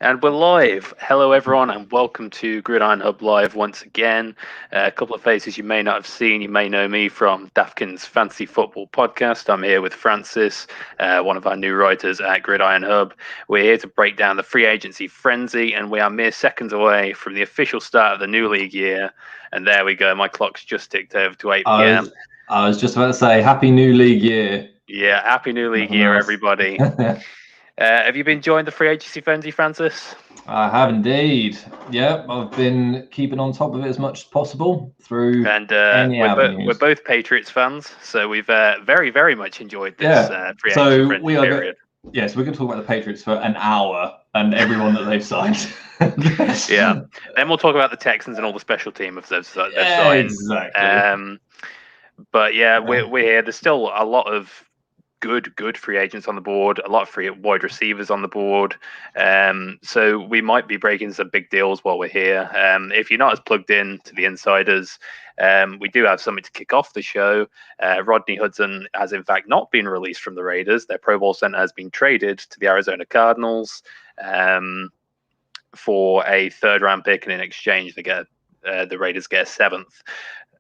And we're live. Hello, everyone, and welcome to Gridiron Hub Live once again. A couple of faces you may not have seen. You may know me from Dafkin's Fantasy Football Podcast. I'm here with Francis, one of our new writers at Gridiron Hub. We're here to break down the free agency frenzy, and we are mere seconds away from the official start of the new league year. And there we go. My clock's just ticked over to 8 p.m. I was just about to say, Happy New League Year. Yeah, Happy New League Year, everybody. Have you been enjoying the free agency frenzy, Francis? I have indeed. Yeah, I've been keeping on top of it as much as possible through any avenues. We're both Patriots fans, so we've very, very much enjoyed this free agency frenzy period. Yes, we're going to talk about the Patriots for an hour and everyone that they've signed. Yeah, then we'll talk about the Texans and all the special teams they've signed. Exactly. But yeah, we're here. There's still a lot of good free agents on the board, a lot of free wide receivers on the board. So we might be breaking some big deals while we're here. If you're not as plugged in to the insiders, we do have something to kick off the show. Rodney Hudson has in fact not been released from the Raiders. Their Pro Bowl center has been traded to the Arizona Cardinals for a third-round pick, and in exchange they get the Raiders get a seventh.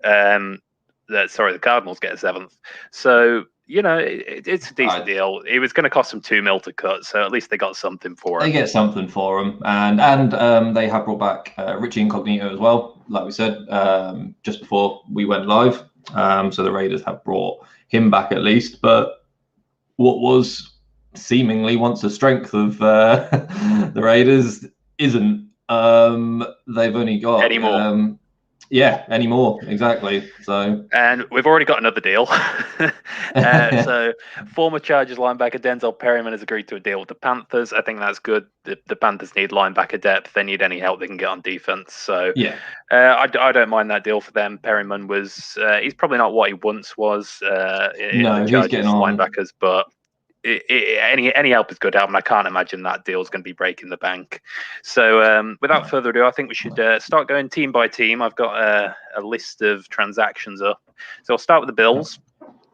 The Cardinals get a seventh. So, you know, it's a decent deal. It was going to cost them $2 million to cut, so at least they got something for it. They get something for him, and they have brought back Richie Incognito as well, like we said just before we went live. So the Raiders have brought him back at least. But what was seemingly once a strength of the Raiders isn't. They've only got anymore. Anymore, exactly. So, and we've already got another deal. So, former Chargers linebacker Denzel Perryman has agreed to a deal with the Panthers. I think that's good. The Panthers need linebacker depth. They need any help they can get on defense. So, I don't mind that deal for them. Perryman he's probably not what he once was in the Chargers linebackers, but any help is good help, and I can't imagine that deal is going to be breaking the bank. So without further ado, I think we should start going team by team. I've got a list of transactions up. So I'll start with the Bills.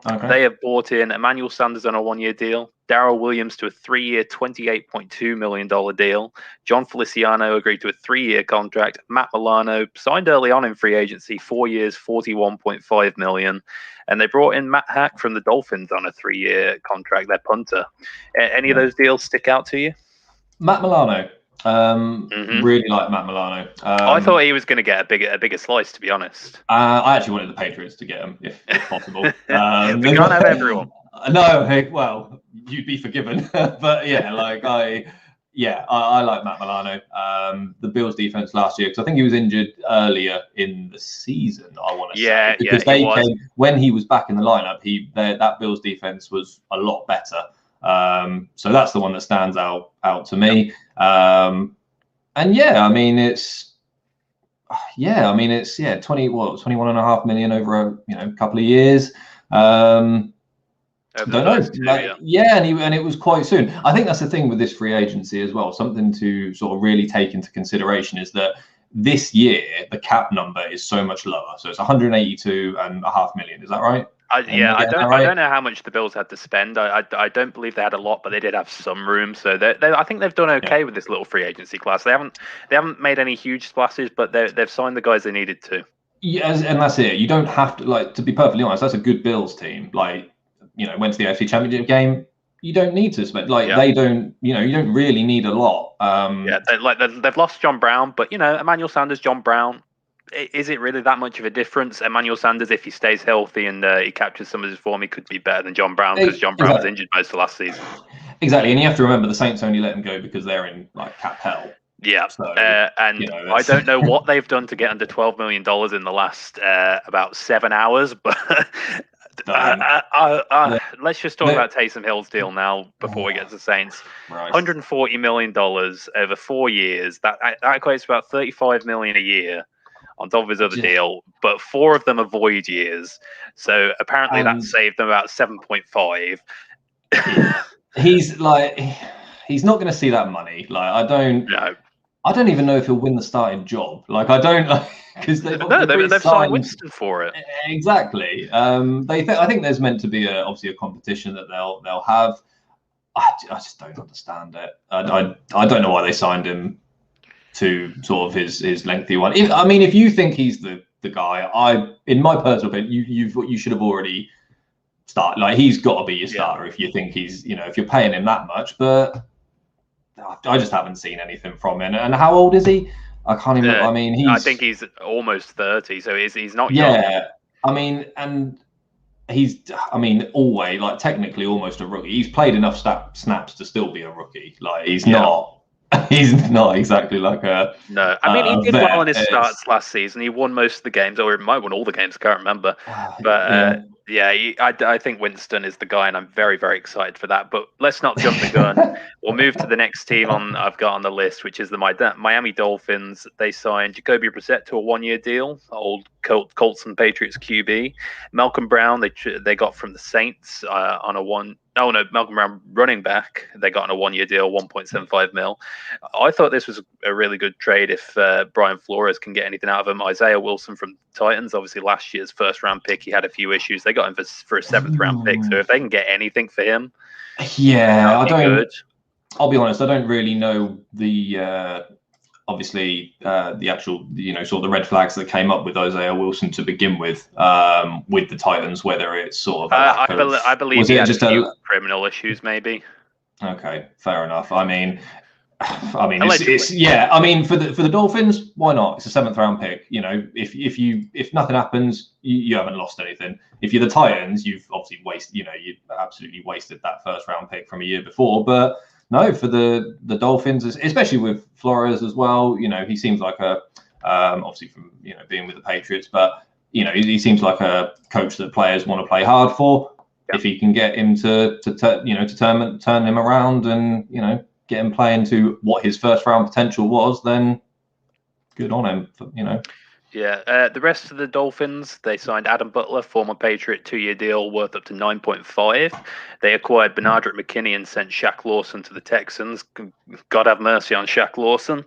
Okay. They have bought in Emmanuel Sanders on a 1-year deal, Darrell Williams to a 3-year, $28.2 million deal. John Feliciano agreed to a 3-year contract. Matt Milano signed early on in free agency, 4 years, $41.5 million. And they brought in Matt Hack from the Dolphins on a 3-year contract, their punter. Any of those deals stick out to you? Matt Milano. Really like Matt Milano. I thought he was going to get a bigger slice, to be honest. I actually wanted the Patriots to get him, if possible. We can't have everyone. No, well, you'd be forgiven. But yeah, I like Matt Milano. The Bills defense last year, because I think he was injured earlier in the season, I want to say. Because when he was back in the lineup, that Bills defense was a lot better. So that's the one that stands out to me. And it's 21.5 million over a couple of years. Don't know. And it was quite soon. I think that's the thing with this free agency as well. Something to sort of really take into consideration is that this year the cap number is so much lower. So it's 182.5 million. Is that right? I don't know how much the Bills had to spend. I don't believe they had a lot, but they did have some room. So I think they've done okay with this little free agency class. They haven't made any huge splashes, but they've signed the guys they needed to. Yes, and that's it. You don't have to, to be perfectly honest, that's a good Bills team. Went to the AFC Championship game. You don't need to spend they don't. You don't really need a lot. They've lost John Brown, but Emmanuel Sanders, John Brown. Is it really that much of a difference? Emmanuel Sanders, if he stays healthy and he captures some of his form, he could be better than John Brown, because John Brown was injured most of last season. Exactly, and you have to remember the Saints only let him go because they're in cap hell. Yeah, so, I don't know what they've done to get under $12 million in the last about 7 hours, but let's just talk about Taysom Hill's deal now before we get to the Saints. Right. $140 million over 4 years. That equates to about $35 million a year on top of his other deal, but 4 of them are void years. So apparently that saved them about 7.5. He's not going to see that money. I don't even know if he'll win the starting job. Because they've signed Winston for it. Exactly. I think there's meant to be obviously a competition that they'll have. I just don't understand it. I don't know why they signed him to sort of his lengthy one. If you think he's the guy, in my personal opinion, you should have already started. Like, he's got to be your starter if you think he's, if you're paying him that much. But I just haven't seen anything from him. And how old is he? I can't even. I think he's almost 30, so he's not young. Yeah, and he's, always, like, technically almost a rookie. He's played enough snaps to still be a rookie. Like, he's not exactly like a. No, he did well in his starts last season. He won most of the games, or he might have won all the games. I can't remember. But I think Winston is the guy, and I'm very, very excited for that. But let's not jump the gun. We'll move to the next team I've got on the list, which is the Miami Dolphins. They signed Jacoby Brissett to a 1-year deal. Old Colts and Patriots QB. Malcolm Brown they got from the Saints on a one. Oh no, Malcolm Brown, running back. They got on a 1-year deal, $1.75 million. I thought this was a really good trade if Brian Flores can get anything out of him. Isaiah Wilson from Titans, obviously last year's first-round pick, he had a few issues. They got him for a 7th-round pick. So if they can get anything for him, I'll be honest, I don't really know the the actual, sort of the red flags that came up with Isaiah Wilson to begin with the Titans, whether it's sort of I believe he had just a few criminal issues, maybe. Okay, fair enough. It's for the Dolphins, why not? It's a 7th-round pick. If nothing happens, you haven't lost anything. If you're the Titans, you've obviously you absolutely wasted that 1st-round pick from a year before. But no, for the Dolphins, especially with Flores as well, he seems like a obviously from being with the Patriots, but he seems like a coach that players want to play hard for. If he can get him to turn him around and get him playing to what his 1st-round potential was, then good on him. Yeah, the rest of the Dolphins, they signed Adam Butler, former Patriot, 2-year deal worth up to 9.5. They acquired Benardrick McKinney and sent Shaq Lawson to the Texans. God have mercy on Shaq Lawson.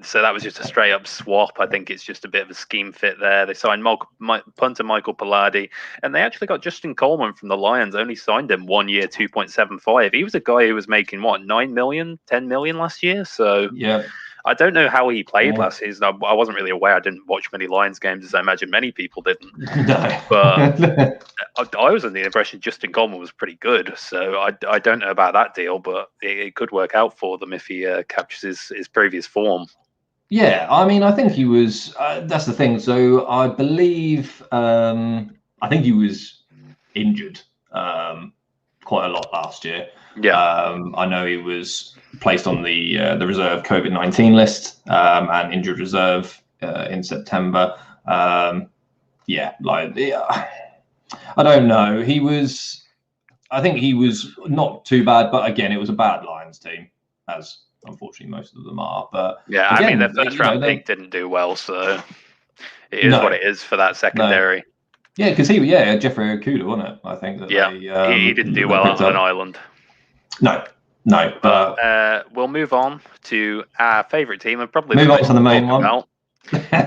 So that was just a straight up swap. I think it's just a bit of a scheme fit there. They signed punter Michael Palardi, and they actually got Justin Coleman from the Lions. Only signed him 1 year, 2.75. He was a guy who was making 9 million, 10 million last year. So yeah. I don't know how he played last season. I wasn't really aware. I didn't watch many Lions games, as I imagine many people didn't. No. But I was under the impression Justin Coleman was pretty good. So I don't know about that deal, but it could work out for them if he captures his previous form. Yeah, I think he was. That's the thing. So I believe, I think he was injured quite a lot last year. Yeah. I know he was placed on the reserve COVID-19 list and injured reserve in September. I don't know. I think he was not too bad, but again, it was a bad Lions team, as unfortunately most of them are. But yeah, again, their 1st-round pick didn't do well, so it is what it is for that secondary. No. Yeah, because Jeffrey Okudah, wasn't it? I think that he didn't do well on an island. No, but we'll move on to our favourite team and probably move on to the main one.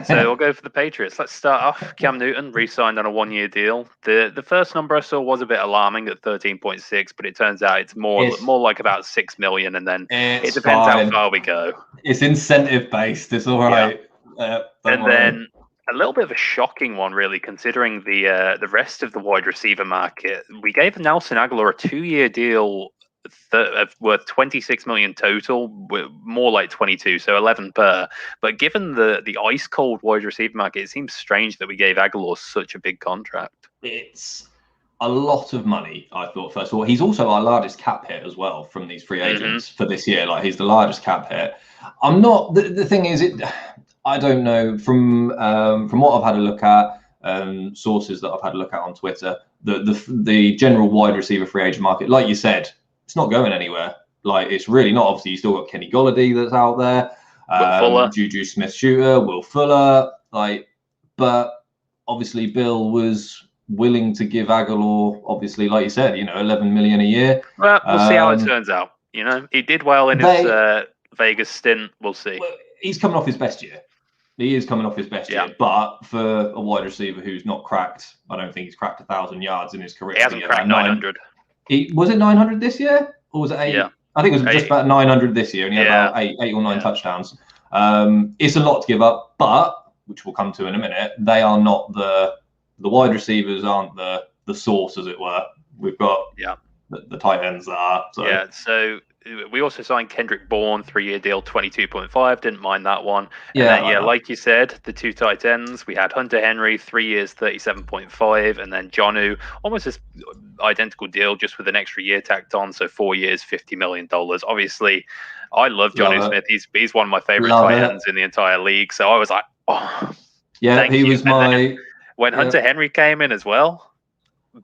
So we'll go for the Patriots. Let's start off. Cam Newton re-signed on a 1-year deal. The first number I saw was a bit alarming at 13.6, but it turns out it's more like about 6 million, and then it depends how far we go. It's incentive based. It's all right. And then a little bit of a shocking one, really, considering the rest of the wide receiver market. We gave Nelson Aguilar a 2-year deal worth 26 million total, more like 22, so 11 per. But given the ice cold wide receiver market, it seems strange that we gave Aguilar such a big contract. It's a lot of money, I thought. First of all, he's also our largest cap hit as well from these free agents for this year. Like, he's the largest cap hit. I'm not. The thing is, I don't know from what I've had a look at, sources that I've had a look at on Twitter. The general wide receiver free agent market, like you said, it's not going anywhere. Like, it's really not. Obviously, you still got Kenny Golladay that's out there, Will Fuller, Juju Smith-Schuster, Will Fuller. But obviously, Bill was willing to give Aguilar, obviously, like you said, 11 million a year. Well, we'll see how it turns out. He did well in his Vegas stint. We'll see. Well, he's coming off his best year. He is coming off his best year, but for a wide receiver who's not cracked, I don't think he's cracked 1,000 yards in his career. He hasn't cracked 900. Was it 900 this year, or was it 8? Yeah. I think it was just about 900 this year, and he had about eight or nine touchdowns. It's a lot to give up, but which we'll come to in a minute. They are not the wide receivers aren't the source, as it were. We've got the tight ends that are. So. Yeah. So we also signed Kendrick Bourne, 3-year deal, 22.5. Didn't mind that one. And then, like you said, the two tight ends. We had Hunter Henry, 3 years, 37.5, and then Jonnu, almost this identical deal, just with an extra year tacked on. So 4 years, $50 million. Obviously, I love Jonnu Smith. He's one of my favorite tight ends in the entire league. So I was like, he was my. When Hunter Henry came in as well.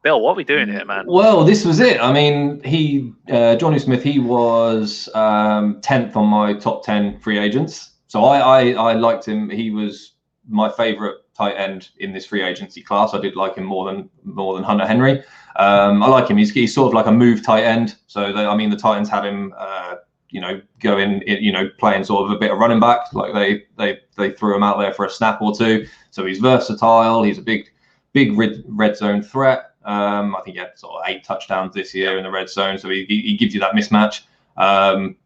Bill, what are we doing here, man? Well, this was it. I mean, Jonnu Smith, he was 10th on my top 10 free agents. So I liked him. He was my favorite tight end in this free agency class. I did like him more than Hunter Henry. I like him. He's sort of like a move tight end. So the Titans had him, going, playing sort of a bit of running back. Like they threw him out there for a snap or two. So he's versatile. He's a big red zone threat. I think he had sort of 8 touchdowns this year in the red zone, so he gives you that mismatch.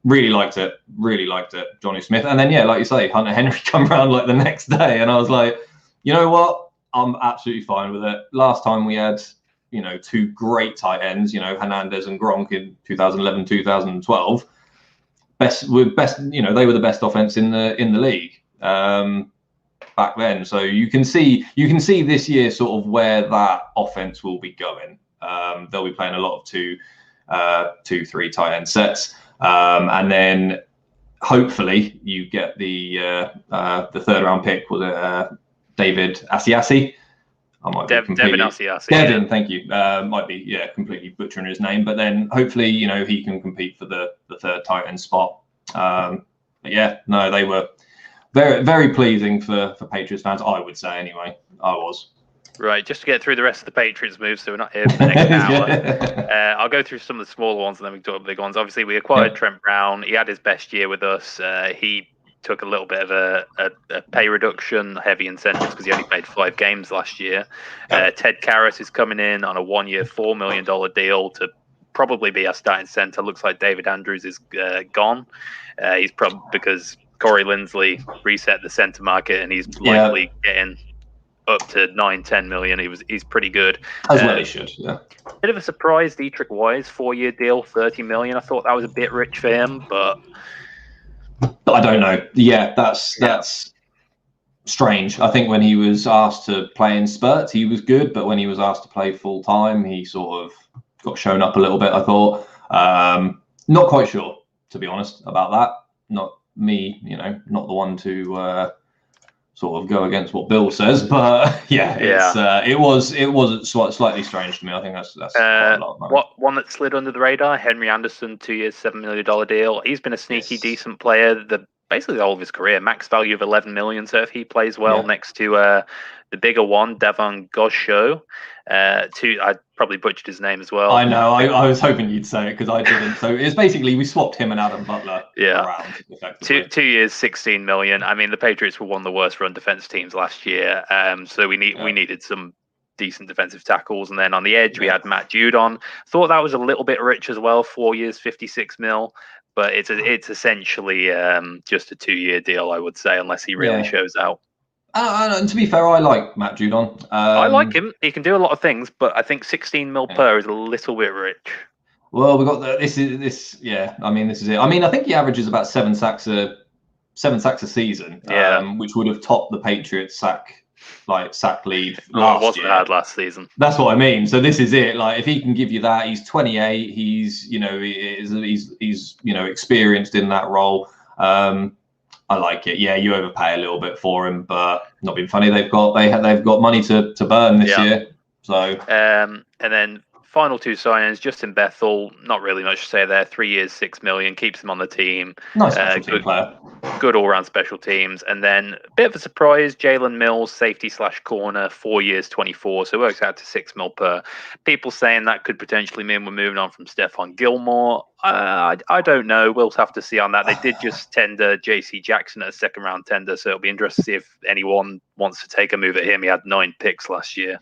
Really liked it, Jonnu Smith. And then like you say, Hunter Henry come around like the next day, and I was like, you know what, I'm absolutely fine with it. Last time we had 2 great tight ends, Hernandez and Gronk in 2011, 2012. Best, they were the best offense in the league. Back then, so you can see this year sort of where that offense will be going. They'll be playing a lot of 2-3 tight end sets, and then hopefully you get the 3rd round pick. Was it David Asiasi? Devin Asiasi. Devin, thank you. Might be completely butchering his name, but then hopefully he can compete for the 3rd tight end spot. They were. Very, very pleasing for Patriots fans, I would say. Anyway, I was. Right, just to get through the rest of the Patriots moves, so we're not here for the next hour. I'll go through some of the smaller ones and then we can talk about the big ones. Obviously, we acquired Trent Brown. He had his best year with us. He took a little bit of a pay reduction, heavy incentives, because he only played 5 games last year. Ted Karras is coming in on a 1-year, $4 million deal to probably be our starting center. Looks like David Andrews is gone. He's probably because Corey Linsley reset the center market, and he's likely getting up to 9-10 million. He's pretty good. As well he should. Yeah. Bit of a surprise, Dietrich Wise, 4-year deal, 30 million. I thought that was a bit rich for him, but I don't know. Yeah, that's strange. I think when he was asked to play in spurts, he was good, but when he was asked to play full time, he sort of got shown up a little bit, I thought. Not quite sure, to be honest, about that. Not me, not the one to sort of go against what Bill says, but it was slightly strange to me. I think that's quite a lot of money. One that slid under the radar, Henry Anderson, 2 years, $7 million deal. He's been a sneaky, decent player basically all of his career. Max value of 11 million. So if he plays well next to the bigger one, Devon Gosho, I probably butchered his name as well. I know. I was hoping you'd say it because I didn't. So it's basically we swapped him and Adam Butler around. Effectively. 2 years, 16 million. I mean, the Patriots were one of the worst run defense teams last year. So we needed some decent defensive tackles. And then on the edge, we had Matt Judon. Thought that was a little bit rich as well. 4 years, 56 mil. But it's essentially just a 2-year deal, I would say, unless he really shows out. And to be fair, I like Matt Judon. I like him. He can do a lot of things, but I think 16 mil per is a little bit rich. Well, we got this is it. I mean, I think he averages about 7 sacks a season, which would have topped the Patriots sack lead last it wasn't year. Hard last season. That's what I mean. So this is it. Like if he can give you that, he's 28. He's he's experienced in that role. I like it. Yeah, you overpay a little bit for him, but not being funny. They've got money to burn this year. So and then final 2 signings, Justin Bethel, not really much to say there. 3 years, 6 million, keeps him on the team. Nice special team player. Good all-round special teams. And then a bit of a surprise, Jalen Mills, safety/corner, 4 years, 24. So it works out to 6 mil per. People saying that could potentially mean we're moving on from Stephon Gilmore. I don't know. We'll have to see on that. They did just tender J.C. Jackson at a 2nd-round tender, so it'll be interesting to see if anyone wants to take a move at him. He had 9 picks last year.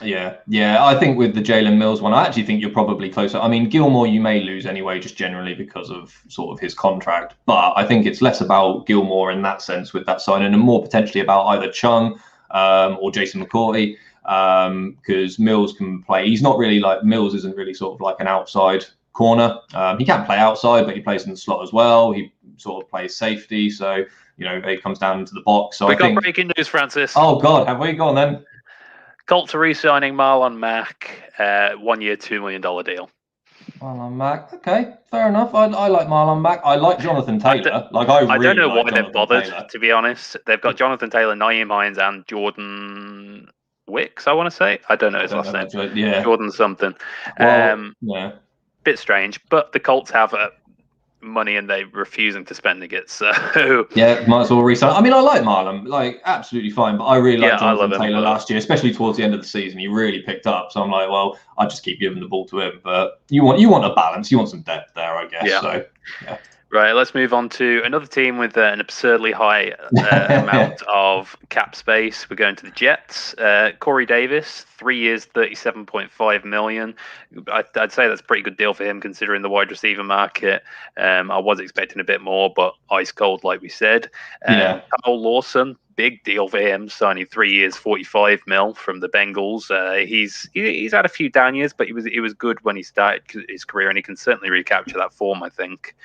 Yeah. I think with the Jalen Mills one, I actually think you're probably closer. I mean, Gilmore you may lose anyway, just generally because of sort of his contract. But I think it's less about Gilmore in that sense with that signing, and more potentially about either Chung or Jason McCourty, because Mills can play. He's not really like Mills isn't really sort of like an outside corner. He can play outside, but he plays in the slot as well. He sort of plays safety, so he comes down into the box. So we got breaking news, Francis. Oh God, have we gone then? Colts are re-signing Marlon Mack, 1 year, $2 million deal. Marlon Mack, okay, fair enough. I like Marlon Mack. I like Jonathan Taylor. I don't know why they've bothered. Taylor. To be honest, they've got Jonathan Taylor, Naeem Hines, and Jordan Wicks. I want to say. I don't know his last name. Right. Yeah, Jordan something. Yeah, bit strange, but the Colts have money and they're refusing to spending it. So yeah, might as well resign. I mean, I like Marlon, like absolutely fine, but I really like Jonathan Taylor last year, especially towards the end of the season. He really picked up. So I'm like, well, I just keep giving the ball to him. But you want a balance. You want some depth there, I guess. Yeah. So yeah. Right, let's move on to another team with an absurdly high amount of cap space. We're going to the Jets. Corey Davis, 3 years, $37.5 million. I'd say that's a pretty good deal for him considering the wide receiver market. I was expecting a bit more, but ice cold, like we said. Carl Lawson, big deal for him, signing 3 years, $45 million from the Bengals. He's had a few down years, but he was good when he started his career, and he can certainly recapture that form, I think.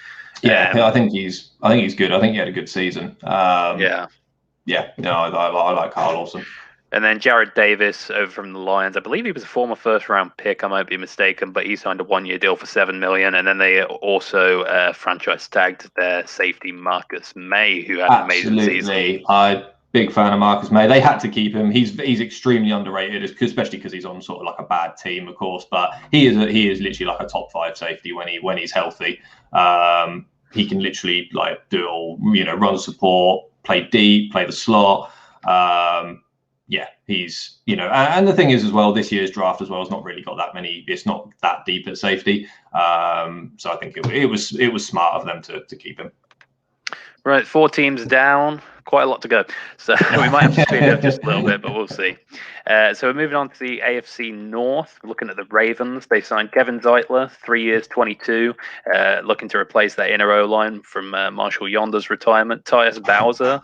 Yeah, I think he's good. I think he had a good season. I like Carl Lawson. And then Jared Davis over from the Lions. I believe he was a former first-round pick. I might be mistaken, but he signed a 1 year deal for $7 million. And then they also franchise tagged their safety Marcus May, who had an amazing season. I'm big fan of Marcus May. They had to keep him. He's extremely underrated, especially because he's on sort of like a bad team, of course. But he is literally like a top 5 safety when he's healthy. He can literally like do it all. Run support, play deep, play the slot. He's and the thing is as well, this year's draft as well has not really got that many. It's not that deep at safety. So I think it was smart of them to keep him. Right, 4 teams down, quite a lot to go. So we might have to speed it up just a little bit, but we'll see. So we're moving on to the AFC North. We're looking at the Ravens. They signed Kevin Zeitler, 3 years, 22, looking to replace their inner O-line from Marshall Yonder's retirement. Tyus Bowser,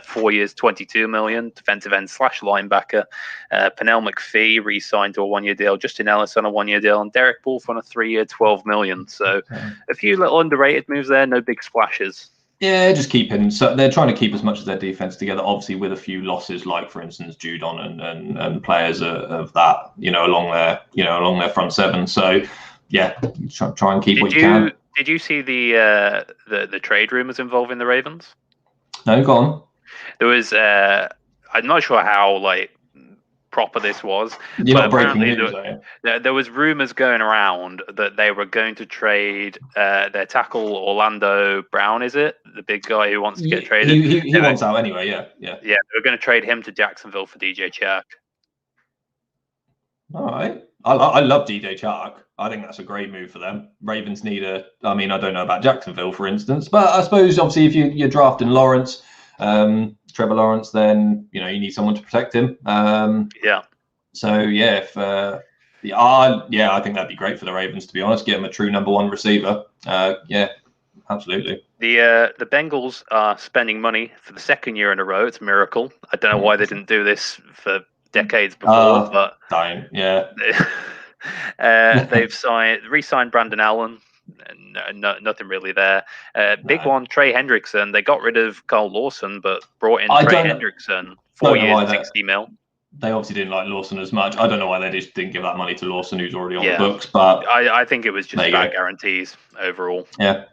4 years, $22 million, defensive end / linebacker. Pernell McPhee re-signed to a 1 year deal. Justin Ellis on a 1 year deal, and Derek Wolfe on a 3 year, $12 million. So a few little underrated moves there, no big splashes. Yeah, just keeping. So they're trying to keep as much of their defense together, obviously with a few losses, like for instance Judon and players of that, along their front seven. So yeah, try and keep what you can. Did you see the trade rumors involving the Ravens? No, go on. There was I'm not sure how proper this was. You're not breaking news, there was rumors going around that they were going to trade their tackle Orlando Brown. Is it the big guy who wants to get traded? He wants out anyway. Yeah. They were going to trade him to Jacksonville for DJ Chark. All right. I love DJ Chark. I think that's a great move for them. Ravens need I don't know about Jacksonville, for instance, but I suppose obviously if you're drafting Lawrence, Trevor Lawrence, then you need someone to protect him. So I think that'd be great for the Ravens, to be honest. Get him a true number 1 receiver. Absolutely. The Bengals are spending money for the second year in a row. It's a miracle. I don't know why they didn't do this for decades before, but they've re-signed Brandon Allen. Nothing really there. Big one, Trey Hendrickson. They got rid of Carl Lawson, but brought in Trey Hendrickson, 4 years, $60 million. They obviously didn't like Lawson as much. I don't know why they just didn't give that money to Lawson, who's already on the books. But I think it was just about guarantees overall. Yeah.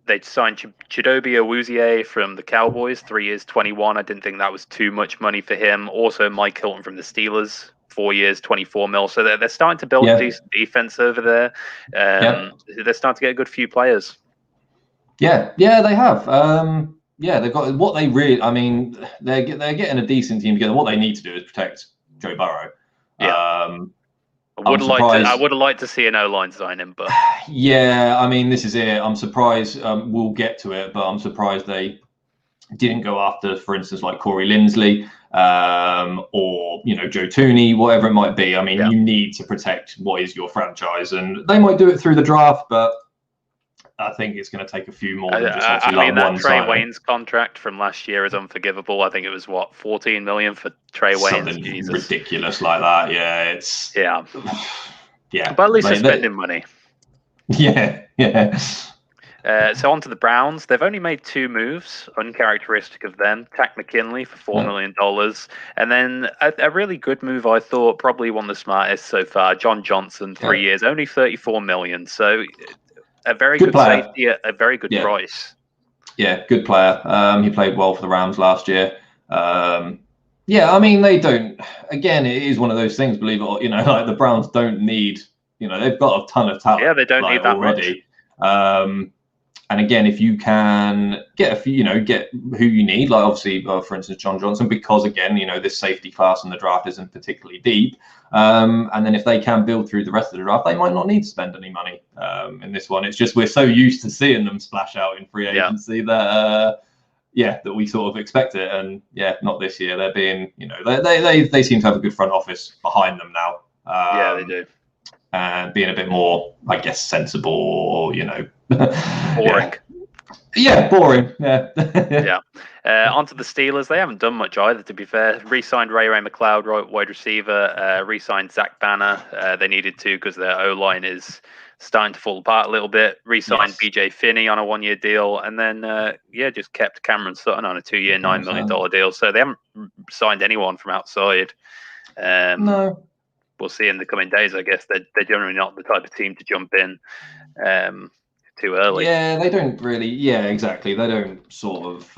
They signed Chidobe Awuzie from the Cowboys, 3 years, 21. I didn't think that was too much money for him. Also, Mike Hilton from the Steelers, 4 years, $24 million. So they're starting to build a decent defense over there. They're starting to get a good few players. Yeah, they have. They've got what they really. I mean, they're getting a decent team together. What they need to do is protect Joe Burrow. I would have liked to see an O-line sign him, but I mean, this is it. I'm surprised. We'll get to it, but I'm surprised they didn't go after, for instance, like Corey Linsley. or Joe Tooney, whatever it might be. I mean, you need to protect what is your franchise, and they might do it through the draft, but I think it's going to take a few more than just I mean, that Trey signing. Waynes contract from last year is unforgivable. I think it was $14 million for Trey Waynes. Something Jesus. ridiculous like that. Yeah, it's yeah. But at least they're spending money. Yeah. So on to the Browns. They've only made 2 moves, uncharacteristic of them. Tack McKinley for $4 million. And then a really good move, I thought, probably one of the smartest so far. John Johnson, 3 years, only $34 million. So a very good safety at a very good price. Yeah, good player. He played well for the Rams last year. I mean, they don't. Again, it is one of those things. Believe it or like the Browns don't need. They've got a ton of talent. Yeah, they don't need that already. And again, if you can get get who you need, like obviously, for instance, John Johnson, because again, this safety class in the draft isn't particularly deep. And then if they can build through the rest of the draft, they might not need to spend any money in this one. It's just we're so used to seeing them splash out in free agency that that we sort of expect it. And not this year. They're being, they seem to have a good front office behind them now. They do. And being a bit more, I guess, sensible, or boring. Boring. Yeah. Onto the Steelers. They haven't done much either, to be fair. Re-signed Ray McLeod, wide receiver. Re-signed Zach Banner. They needed to because their O-line is starting to fall apart a little bit. Re-signed BJ Finney on a 1-year deal. And then, just kept Cameron Sutton on a 2-year, $9 million deal. So they haven't signed anyone from outside. No. We'll see in the coming days, I guess. They're generally not the type of team to jump in too early. Yeah, they don't really. Yeah, exactly. They don't sort of.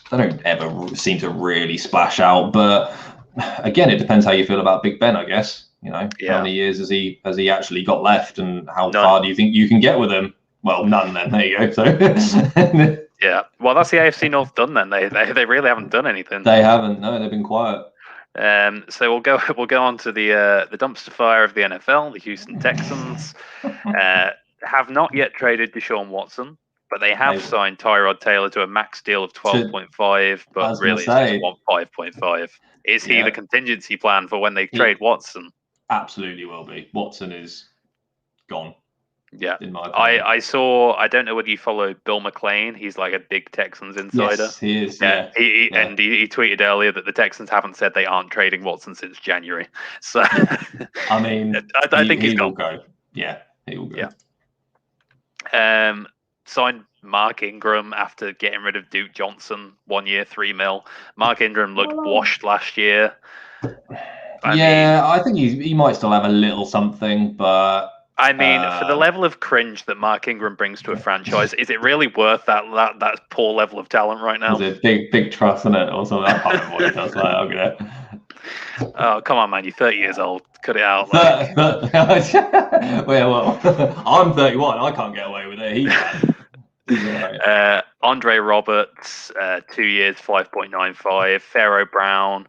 They don't ever seem to really splash out. But again, it depends how you feel about Big Ben, I guess. How many years has he actually got left, and how far do you think you can get with him? Well, none. Then there you go. So. Yeah. Well, that's the AFC North done. Then they really haven't done anything. They haven't. No, they've been quiet. So we'll go on to the dumpster fire of the NFL. The Houston Texans have not yet traded Deshaun Watson, but they have signed Tyrod Taylor to a max deal of 12.5, but really just want 5.5. Is he the contingency plan for when they trade Watson? Absolutely will be. Watson is gone. Yeah, in my opinion. I don't know whether you follow Bill McClain. He's like a big Texans insider. Yes, he is. And he tweeted earlier that the Texans haven't said they aren't trading Watson since January. So, I mean, I think he will go. Yeah, he will go. Yeah. Signed Mark Ingram after getting rid of Duke Johnson, 1 year, $3 million. Mark Ingram looked washed last year. I think he might still have a little something, but. I mean, for the level of cringe that Mark Ingram brings to a franchise, is it really worth that poor level of talent right now? Is it big trust in it or something? I can't remember what he does. I'm gonna. Oh, come on, man! You're 30 years old. Cut it out. Well, I'm 31. I can't get away with it. He's right. Andre Roberts, 2 years, 5.95. Pharaoh Brown.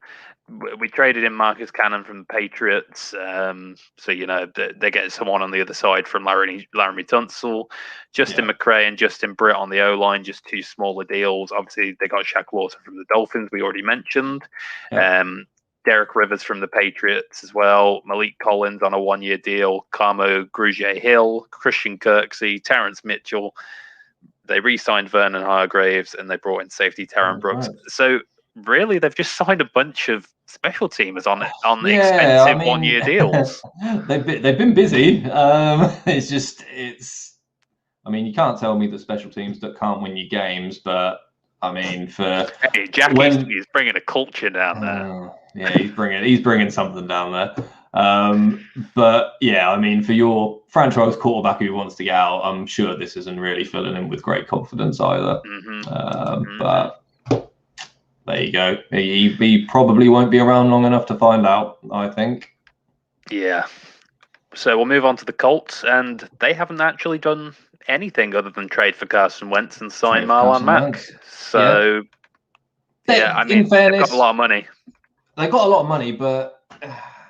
We traded in Marcus Cannon from the Patriots, so they get someone on the other side from Laramie Tunsil. Justin McCray and Justin Britt on the O-line, just 2 smaller deals. Obviously, they got Shaq Lawson from the Dolphins, we already mentioned. Derek Rivers from the Patriots as well. Malik Collins on a 1-year deal. Carmo Grugier-Hill, Christian Kirksey, Terrence Mitchell. They re-signed Vernon Hargraves, and they brought in safety Taron Brooks. Right. So really, they've just signed a bunch of special teamers on expensive 1-year deals. they've been busy. I mean, you can't tell me that special teams that can't win you games, but I mean, Jackie's bringing a culture down there. He's bringing something down there. But yeah, I mean, for your franchise quarterback who wants to get out, I'm sure this isn't really filling him with great confidence either. But there you go. He probably won't be around long enough to find out, I think. Yeah. So we'll move on to the Colts, and they haven't actually done anything other than trade for Carson Wentz and sign Marlon Mack. So, I mean, in fairness, they've got a lot of money. They got a lot of money, but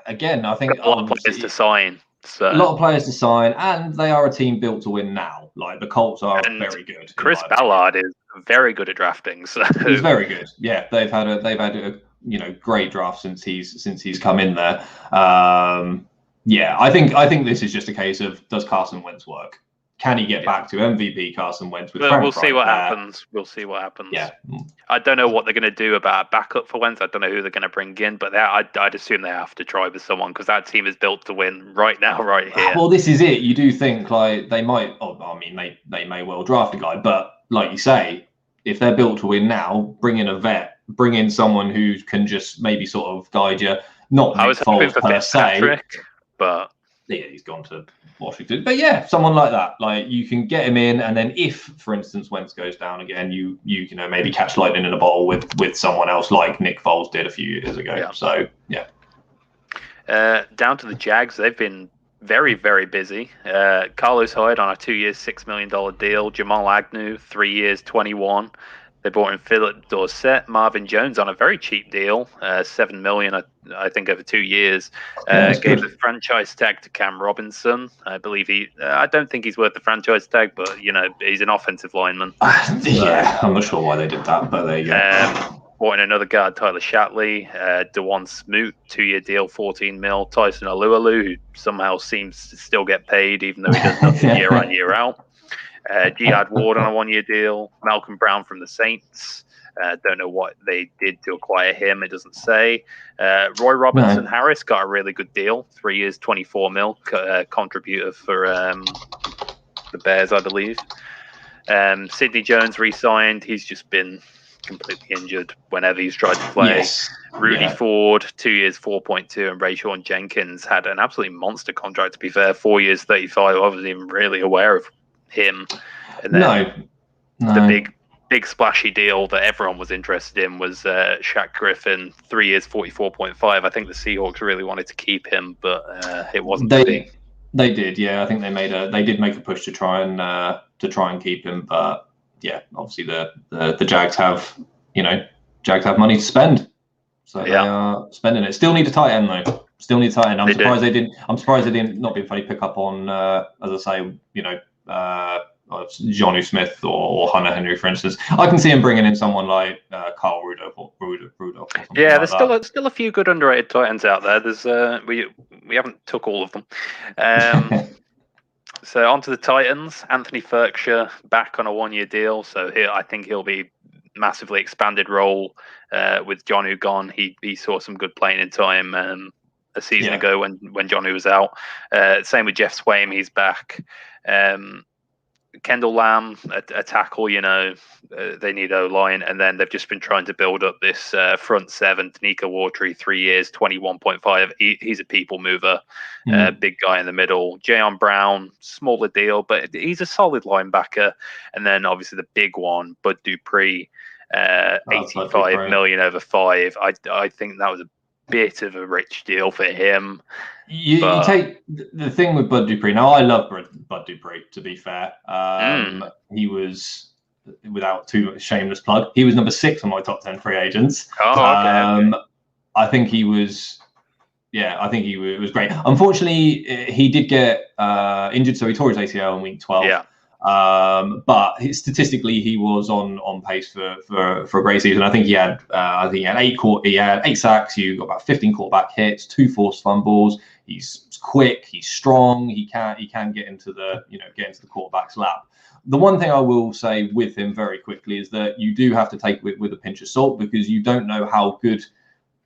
again, I think a lot of players to sign. So. A lot of players to sign, and they are a team built to win now. Like the Colts are very good. Chris Ballard is very good at drafting. So. He's very good. Yeah, they've had a great draft since he's come in there. I think this is just a case of, does Carson Wentz work? Can he get back to MVP Carson Wentz with Frank We'll see what there? happens. We'll see what happens. Yeah. I don't know what they're going to do about a backup for Wentz. I don't know who they're going to bring in, but I'd assume they have to try with someone because that team is built to win right now, right here. Well, this is it. You do think like they might. They may well draft a guy, but like you say, if they're built to win now, bring in a vet, bring in someone who can just maybe sort of guide you. Not I was hoping for per se, but yeah, he's gone to Washington. But yeah, someone like that, like you can get him in, and then if, for instance, Wentz goes down again, you maybe catch lightning in a bottle with someone else like Nick Foles did a few years ago. Yeah. So yeah. Down to the Jags, they've been very, very busy. Carlos Hyde on a 2-year, $6 million deal. Jamal Agnew, 3 years, 21. They brought in Philip Dorsett, Marvin Jones on a very cheap deal, $7 million, I think, over 2 years. Gave the franchise tag to Cam Robinson. I believe I don't think he's worth the franchise tag, but he's an offensive lineman. Yeah, I'm not sure why they did that, but there you go. Brought in another guard, Tyler Shatley, DeJuan Smoot, 2-year deal, $14 million. Tyson Alualu, who somehow seems to still get paid, even though he does nothing year in, year out. Jihad Ward on a 1-year deal. Malcolm Brown from the Saints. Don't know what they did to acquire him. It doesn't say. Roy Robinson Harris got a really good deal. 3 years, $24 million. Contributor for the Bears, I believe. Sidney Jones re-signed. He's just been completely injured whenever he's tried to play. Yes. Rudy Ford, 2 years, 4.2, and Rayshawn Jenkins had an absolutely monster contract, to be fair. 4 years, 35. I wasn't even really aware of him. And then the big splashy deal that everyone was interested in was Shaq Griffin, 3 years, 44.5. I think the Seahawks really wanted to keep him, but it wasn't. They did, yeah. I think they did make a push to try and keep him, but yeah, obviously the Jags have money to spend, so they are spending it. Still need a tight end though. Still need a tight end. I'm surprised they didn't. Not being funny, pick up on as I say, Jonnu Smith or Hunter Henry, for instance. I can see him bringing in someone like Carl Rudolph or yeah, there's still a few good underrated tight ends out there. There's we haven't took all of them. So on to the Titans. Anthony Ferkshire back on a 1-year deal. So here I think he'll be massively expanded role with Jonnu gone. He saw some good playing in time a season ago when Jonnu was out. Same with Jeff Swaim. He's back. Kendall Lamb, a tackle, they need O-line. And then they've just been trying to build up this front seven. Tanika Watry, 3 years, 21.5. He's a people mover, big guy in the middle. Jayon Brown, smaller deal, but he's a solid linebacker. And then obviously the big one, Bud Dupree, $85 million over 5. I think that was a bit of a rich deal for him. You take the thing with Bud Dupree. Now, I love Bud Dupree, to be fair. He was, without too much shameless plug, he was number 6 on my top 10 free agents. Okay. I think he was, it was great. Unfortunately, he did get injured, so he tore his ACL in week 12. Yeah. But statistically, he was on pace for a great season. I think he had 8 sacks. He got about 15 quarterback hits, 2 forced fumbles. He's quick. He's strong. He can get into the quarterback's lap. The one thing I will say with him very quickly is that you do have to take it with a pinch of salt, because you don't know how good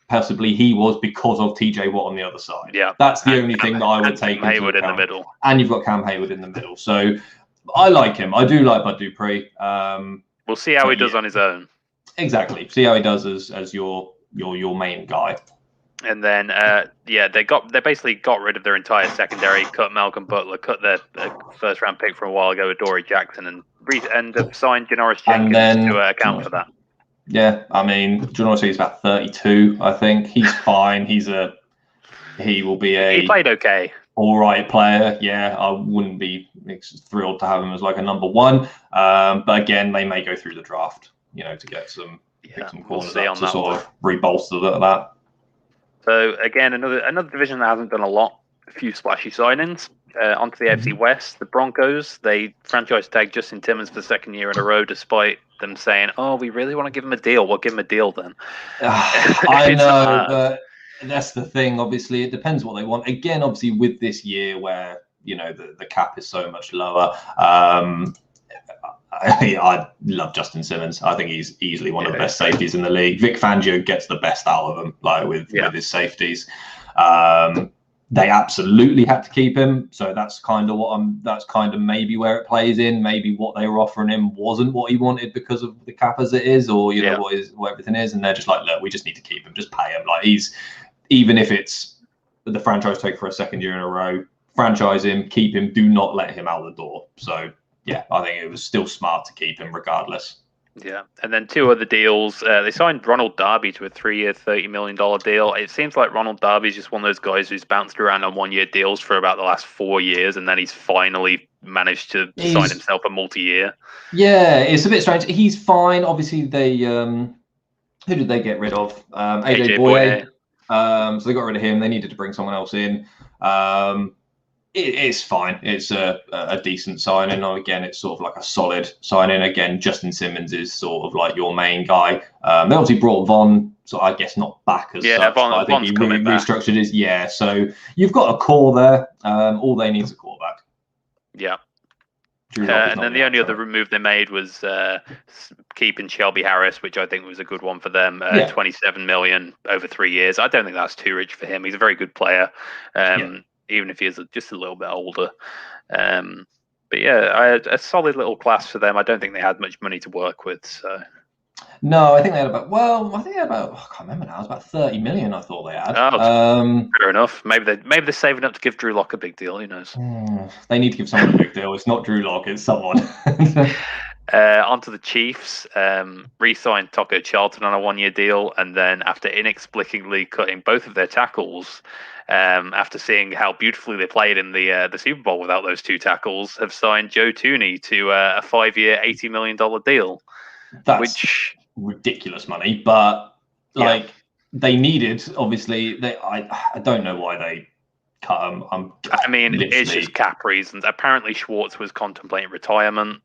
possibly he was because of TJ Watt on the other side. Yeah, that's the only thing that I would take. Hayward in the middle, and you've got Cam Hayward in the middle. So I like him. I do like Bud Dupree. We'll see how he does on his own. Exactly. See how he does as your main guy. And then they basically got rid of their entire secondary, cut Malcolm Butler, cut their first round pick from a while ago with Dory Jackson, and signed Janoris Jenkins to account for that. Yeah, I mean, Janoris is about 32, I think. He's fine. He played okay. All right player. Yeah, I wouldn't be thrilled to have him as like a number 1. But again, they may go through the draft, to get some corners up to sort of rebolster that. So again, another division that hasn't done a lot. A few splashy signings. Onto the AFC West, the Broncos, they franchise tagged Justin Timmons for the second year in a row, despite them saying, "Oh, we really want to give him a deal. We'll give him a deal then." I know, but that's the thing. Obviously, it depends what they want. Again, obviously, with this year where the cap is so much lower. I love Justin Simmons. I think he's easily one of the best safeties in the league. Vic Fangio gets the best out of him, like with his safeties. They absolutely had to keep him, so that's kind of maybe where it plays in. Maybe what they were offering him wasn't what he wanted because of the cap as it is, or what everything is, and they're just like, look, we just need to keep him, just pay him. Like even if it's the franchise tag for a second year in a row, franchise him, keep him, do not let him out the door. So yeah, I think it was still smart to keep him regardless. Yeah, and then two other deals. They signed Ronald Darby to a 3-year, $30 million deal. It seems like Ronald Darby is just one of those guys who's bounced around on 1-year deals for about the last 4 years, and then he's finally managed to sign himself a multi-year. Yeah, it's a bit strange. He's fine. Obviously, they who did they get rid of? AJ Boye. So they got rid of him. They needed to bring someone else in. It's fine. It's a decent signing. Again, it's sort of like a solid signing. Again, Justin Simmons is sort of like your main guy. They obviously brought Von, so I guess not back as such. Von, I think he restructured his. Yeah, so you've got a core there. All they need is a quarterback. Yeah. And then the only other move they made was keeping Shelby Harris, which I think was a good one for them. $27 million over 3 years. I don't think that's too rich for him. He's a very good player. Even if he is just a little bit older. But yeah, a solid little class for them. I don't think they had much money to work with. So no, I think they had about, I can't remember now. It was about 30 million I thought they had. Fair enough. Maybe they're saving up to give Drew Lock a big deal. Who knows? They need to give someone a big deal. It's not Drew Lock, it's someone. Onto the Chiefs, re-signed Taco Charlton on a 1-year deal, and then after inexplicably cutting both of their tackles, after seeing how beautifully they played in the Super Bowl without those two tackles, have signed Joe Thuney to a 5-year, $80 million deal. That's ridiculous money, but they needed, obviously. I don't know why they cut him. It's just cap reasons. Apparently, Schwartz was contemplating retirement.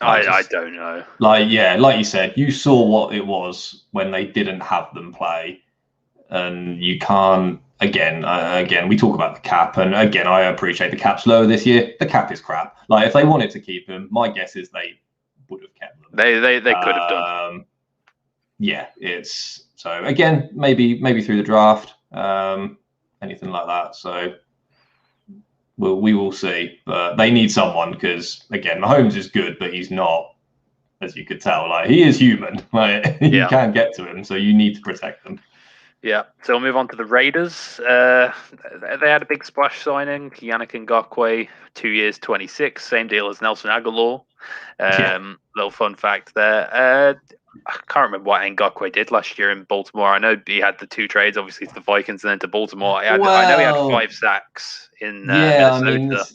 I don't know. Like you said, you saw what it was when they didn't have them play. And you can't, again, we talk about the cap, and again, I appreciate the cap's lower this year. The cap is crap. Like, if they wanted to keep him, my guess is they would have kept them. They could have done. Yeah, it's so again, maybe through the draft, anything like that. So we will see, but they need someone because again, Mahomes is good, but he's not, as you could tell, like he is human. Like you can't get to him, so you need to protect them. Yeah, so we'll move on to the Raiders. They had a big splash signing, Yannick Ngakoue, 2 years, 26, same deal as Nelson Aguilar. Little fun fact there. I can't remember what Ngakoue did last year in Baltimore. I know he had the 2 trades, obviously to the Vikings and then to Baltimore. I know he had 5 sacks in Minnesota.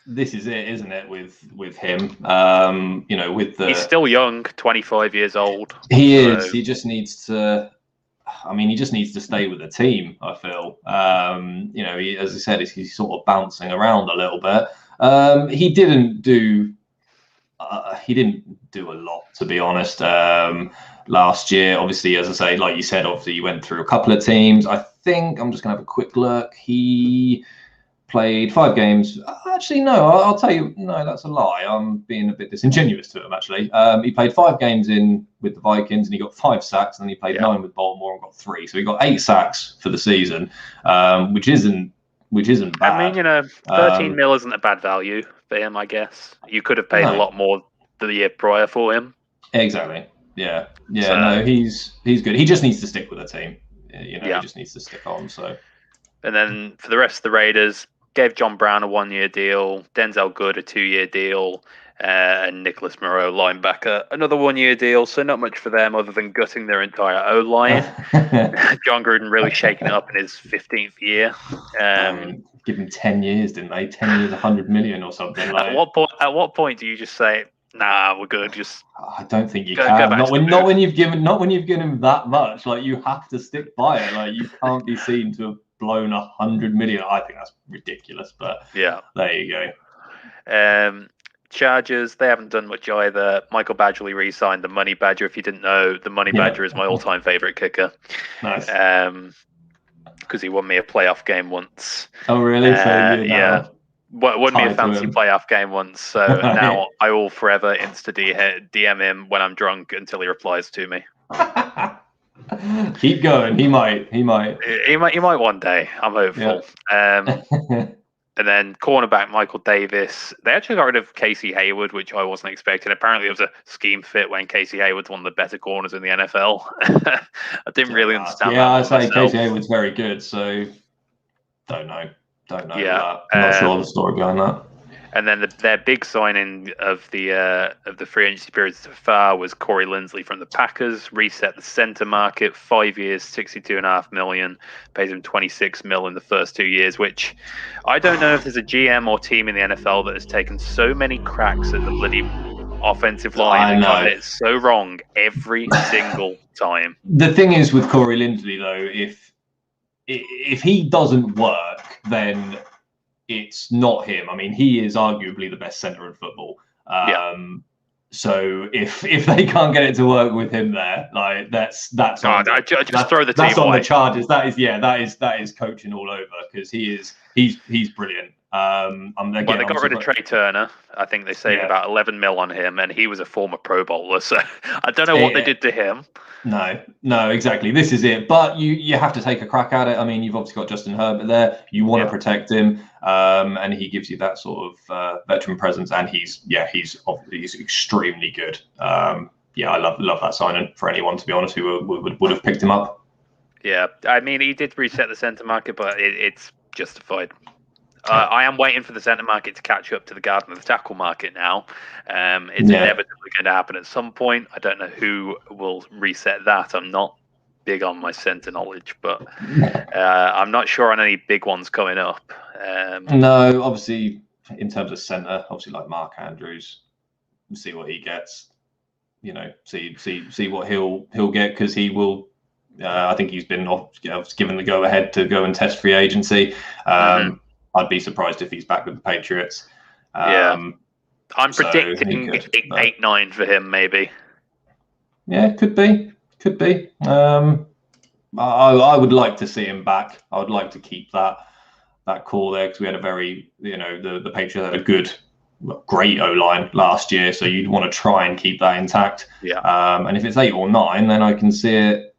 This is it, isn't it, with him? He's still young, 25 years old. He is. He just needs to... he just needs to stay with the team, I feel. As I said, he's sort of bouncing around a little bit. He didn't do a lot, to be honest, last year. Obviously, as I say, like you said, obviously you went through a couple of teams. I think, I'm just going to have a quick look. He played 5 games. Actually, no, I'll tell you, no, that's a lie. I'm being a bit disingenuous to him, actually. He played 5 games with the Vikings and he got 5 sacks, and he played 9 with Baltimore and got 3. So he got 8 sacks for the season, which isn't bad. 13 mil isn't a bad value for him, I guess. You could have paid a lot more the year prior for him. Exactly. Yeah. So, no, he's good. He just needs to stick with the team. He just needs to stick on. So. And then for the rest of the Raiders, gave John Brown a 1-year deal, Denzel Good a 2-year deal, and Nicholas Moreau, linebacker, another 1-year deal. So not much for them other than gutting their entire O-line. John Gruden really shaking it up in his 15th year. Give him 10 years, didn't they? 10 years, 100 million or something. Like. At what point do you just say, nah, we're good? I don't think you can. Not when you've given him that much. Like, you have to stick by it. Like, you can't be seen to have blown $100 million. I think that's ridiculous, but yeah, there you go. Chargers, they haven't done much either. Michael Badgley re-signed the Money Badger. If you didn't know, the Money Badger is my all-time favorite kicker. Nice. Because he won me a playoff game once. Oh, really? Yeah. Won me a fancy playoff game once. So now I will forever DM him when I'm drunk until he replies to me. Keep going. He might one day. I'm hopeful. Yeah. And then cornerback Michael Davis. They actually got rid of Casey Hayward, which I wasn't expecting. Apparently, it was a scheme fit when Casey Hayward's one of the better corners in the NFL. I didn't really understand that. Yeah, I say Casey Hayward's very good, so don't know. Yeah, I'm not sure the story behind that. And then their big signing of the free agency period so far was Corey Linsley from the Packers. Reset the center market, 5 years, $62.5 million. Pays him $26 million in the first 2 years. Which I don't know if there's a GM or team in the NFL that has taken so many cracks at the bloody offensive line and got it so wrong every single time. The thing is with Corey Linsley though, if he doesn't work, then it's not him. I mean, he is arguably the best center in football. So if they can't get it to work with him there, like that's just throw the team that's on away. The Chargers. That is coaching all over because he's brilliant. They got rid of Trey Turner. I think they saved about $11 million on him, and he was a former Pro Bowler. So I don't know what they did to him. No, exactly. This is it. But you have to take a crack at it. I mean, you've obviously got Justin Herbert there. You want to protect him, and he gives you that sort of veteran presence. And he's extremely good. I love that signing for anyone, to be honest, who would have picked him up. Yeah, I mean, he did reset the center market, but it's justified. I am waiting for the centre market to catch up to the guard and the tackle market now. It's inevitably going to happen at some point. I don't know who will reset that. I'm not big on my centre knowledge, but I'm not sure on any big ones coming up. No, obviously, in terms of centre, obviously like Mark Andrews, see what he gets. See what he'll get because he will. I think he's been given the go ahead to go and test free agency. I'd be surprised if he's back with the Patriots. I'm predicting 8-9 for him, maybe. Yeah, could be. I would like to see him back. I would like to keep that core there because we had a very, the Patriots had a great O-line last year, so you'd want to try and keep that intact. Yeah. And if it's 8 or 9, then I can see it,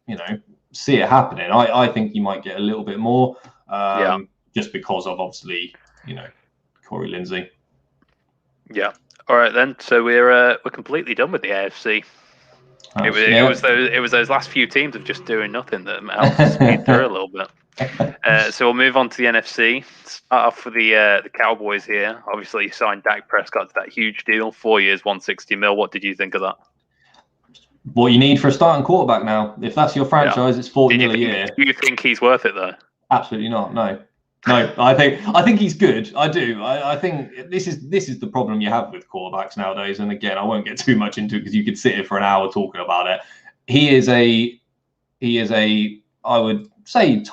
happening. I think you might get a little bit more. Just because of obviously, Corey Linsley. Yeah. All right then. So we're completely done with the AFC. It was those last few teams of just doing nothing that helped us speed through a little bit. So we'll move on to the NFC. Start off with the Cowboys here. Obviously, you signed Dak Prescott to that huge deal, 4 years, $160 million. What did you think of that? What you need for a starting quarterback now. If that's your franchise, it's $40 million a year. Do you think he's worth it though? Absolutely not. No, I think he's good. I do. I think this is the problem you have with quarterbacks nowadays. And again, I won't get too much into it because you could sit here for an hour talking about it. He is a I would say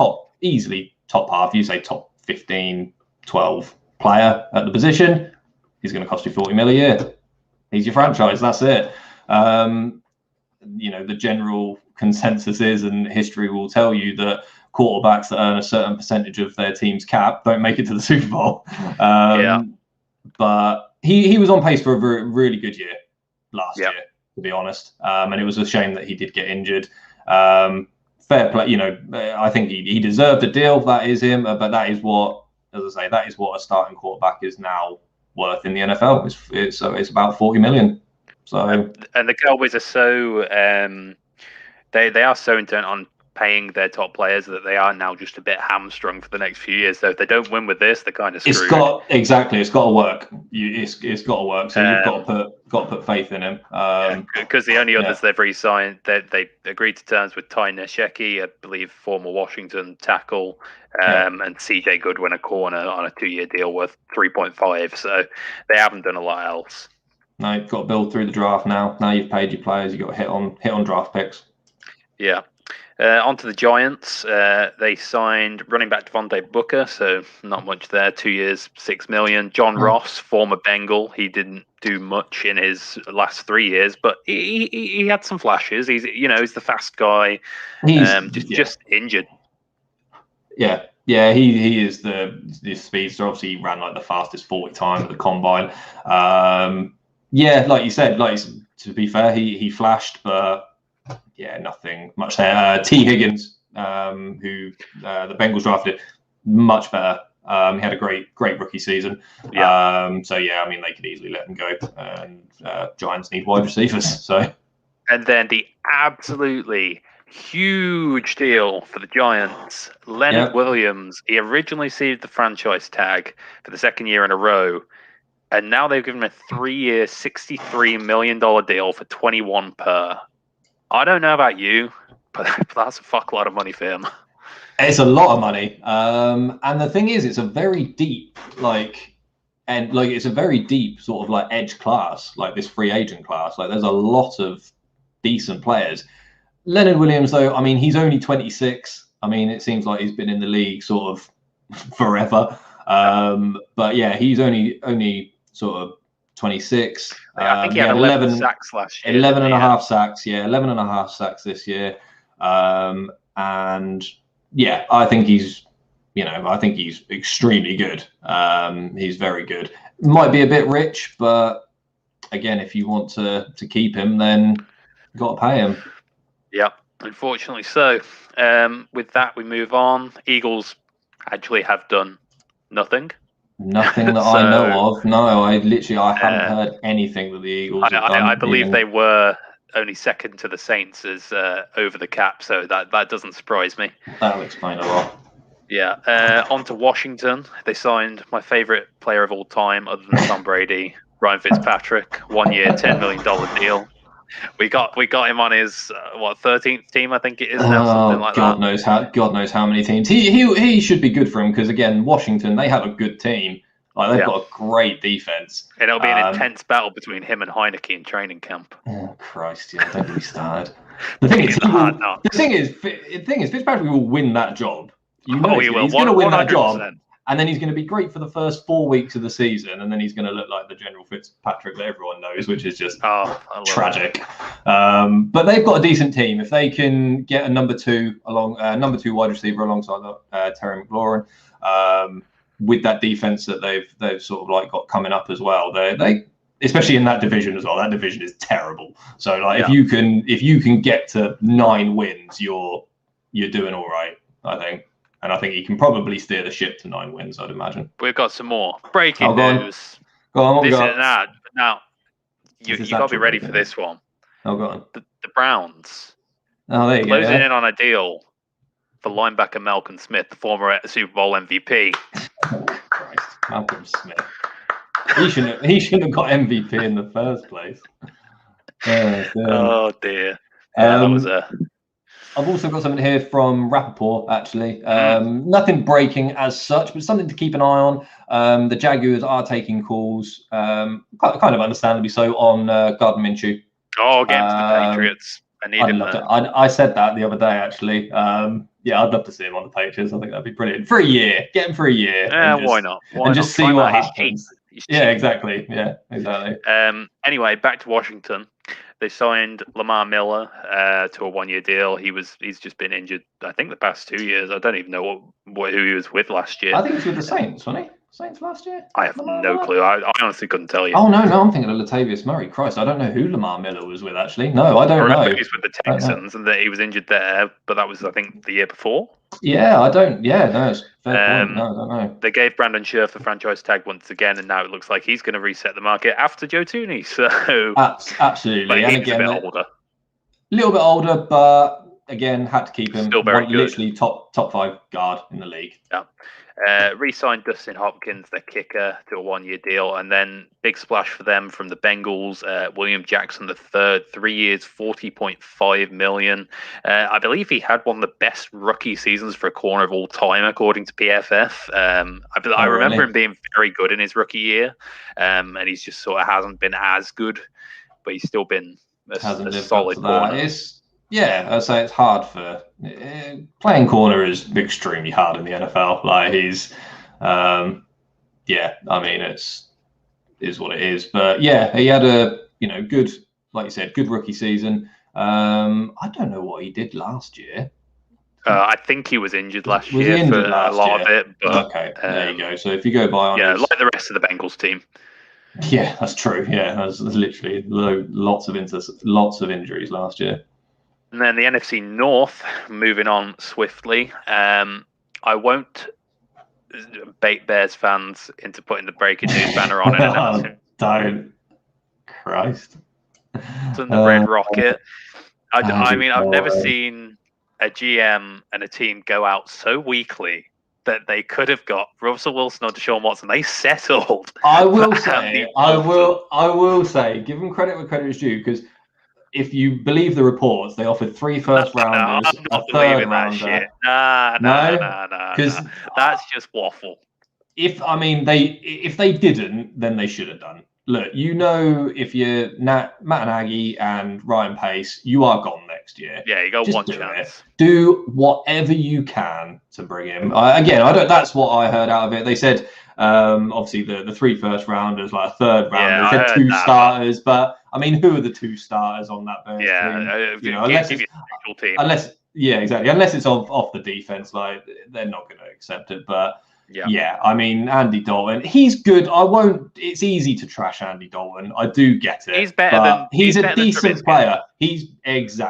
easily top half. You say top 15, 12 player at the position. He's going to cost you $40 million a year. He's your franchise. That's it. The general consensus is, and history will tell you that quarterbacks that earn a certain percentage of their team's cap don't make it to the Super Bowl. But he was on pace for a really good year last year, to be honest. And it was a shame that he did get injured. Fair play, I think he deserved a deal. That is him. But that is what, as I say, that is what a starting quarterback is now worth in the NFL. It's about $40 million. So and the Cowboys are so they are so intent on paying their top players that they are now just a bit hamstrung for the next few years. So if they don't win with this, they're kind of screwed. It's got to work. It's got to work. So you've got to put faith in him. Because the only others they've re-signed, they agreed to terms with Ty Nsekhe, I believe, former Washington tackle, and CJ Goodwin, a corner, on a 2-year deal worth 3.5. So they haven't done a lot else. No, you've got to build through the draft now. Now you've paid your players. You've got to hit on draft picks. Yeah. On to the Giants. They signed running back Devontae Booker, so not much there. 2 years, $6 million. John Ross, former Bengal. He didn't do much in his last 3 years, but he had some flashes. He's the fast guy. He's just injured. Yeah, he is the speedster. Obviously, he ran like the fastest 40 time at the combine. Like you said, to be fair, he flashed, but nothing much there. T. Higgins, who the Bengals drafted, much better. He had a great rookie season. Yeah. They could easily let him go. And Giants need wide receivers. So. And then the absolutely huge deal for the Giants, Leonard Williams. He originally received the franchise tag for the second year in a row. And now they've given him a 3-year, $63 million deal for 21 per. I don't know about you, but that's a fuck lot of money for him. It's a lot of money. And the thing is, it's a very deep, it's a very deep sort of like edge class, like this free agent class. Like there's a lot of decent players. Leonard Williams, though, I mean, he's only 26. I mean, it seems like he's been in the league sort of forever. But yeah, he's only sort of 26. I think he had 11 sacks last year. 11 and a half sacks. Yeah, 11 and a half sacks this year. And yeah, I think he's extremely good. He's very good. Might be a bit rich, but again, if you want to keep him, then you've got to pay him. Yeah, unfortunately so. With that, we move on. Eagles actually have done nothing. Nothing that I know of. No, I haven't heard anything that the Eagles have done. I believe they were only second to the Saints as over the cap, so that doesn't surprise me. That'll explain a lot. Yeah. On to Washington. They signed my favorite player of all time, other than Tom Brady, Ryan Fitzpatrick. 1 year, $10 million deal. We got him on his 13th team, I think it is now, something like God that. God knows how many teams. He should be good for him because again, Washington, they have a good team. Like they've got a great defense. And it'll be an intense battle between him and Heineke in training camp. Oh Christ! Yeah, don't get me started. The thing is, Fitzpatrick will win that job. He will. He's going to win that job. And then he's going to be great for the first 4 weeks of the season, and then he's going to look like the General Fitzpatrick that everyone knows, which is just tragic. But they've got a decent team. If they can get a number two wide receiver alongside Terry McLaurin, with that defense that they've sort of like got coming up as well, they especially in that division as well. That division is terrible. So if you can get to 9 wins, you're doing all right, I think. And I think he can probably steer the ship to 9 wins, I'd imagine. We've got some more breaking news. Go on, this is an ad. Now, you got to be ready for this one. Oh, go on. The Browns. Oh, there you go. Closing in on a deal for linebacker Malcolm Smith, the former Super Bowl MVP. Oh, Christ. Malcolm Smith. He shouldn't have got MVP in the first place. Oh, dear. Yeah, that was a... I've also got something here from Rappaport, actually. Nothing breaking as such, but something to keep an eye on. The Jaguars are taking calls, kind of understandably so, on Gardner Minshew. Oh, against the Patriots. I said that the other day, actually. I'd love to see him on the Patriots. I think that'd be brilliant. For a year. Get him for a year. Why not? Just see what happens. Yeah, exactly. Yeah, exactly. Anyway, back to Washington. They signed Lamar Miller to a 1 year deal. He's just been injured, I think, the past 2 years. I don't even know who he was with last year. I think he was with the Saints, wasn't he? Saints last year? I have no clue. I honestly couldn't tell you. Oh, no, I'm thinking of Latavius Murray. Christ, I don't know who Lamar Miller was with, actually. No, I don't know. He was with the Texans and that he was injured there, but that was, I think, the year before. Yeah, I don't. Yeah, no, it's fair point. No, I don't know. They gave Brandon Scherf the franchise tag once again, and now it looks like he's going to reset the market after Joe Tooney. So absolutely, and again, a little bit older, but again, had to keep him. Still very good. Literally top 5 guard in the league. Yeah. Re-signed Dustin Hopkins, the kicker, to a 1 year deal, and then big splash for them from the Bengals. William Jackson III, 3 years, $40.5 million. I believe he had one of the best rookie seasons for a corner of all time, according to PFF. I remember him being very good in his rookie year, and he's just sort of hasn't been as good, but he's still been a solid corner. Yeah, I'd say it's hard for playing corner is extremely hard in the NFL. Like he's, yeah, I mean is what it is. But yeah, he had a good, like you said, good rookie season. I don't know what he did last year. I think he was injured last Was year he injured for last a lot year? of it. But, okay, there you go. So if you go by on his, like the rest of the Bengals team. yeah, that's true. Yeah, there's literally lots of injuries last year. And then the NFC North, moving on swiftly. I won't bait Bears fans into putting the breaking news banner on and announcing. Don't, Christ. And the Red Rocket. I mean, I've never seen a GM and a team go out so weakly that they could have got Russell Wilson or Deshaun Watson. They settled. I will say, give them credit where credit is due, because if you believe the reports, they offered 3 first rounders, a third rounder. Nah. Because that's just waffle. If they didn't, then they should have done. Look, if you're Matt Nagy and Ryan Pace, you are gone next year. Yeah, you got one chance. Do whatever you can to bring him. That's what I heard out of it. They said, obviously the 3 first rounders, like a third rounder. They said 2 starters, but I mean, who are the 2 starters on that Bears team? Unless it's off the defense, like they're not going to accept it. But yeah, I mean, Andy Dalton, he's good. It's easy to trash Andy Dalton. I do get it. He's better he's a decent player. He's he's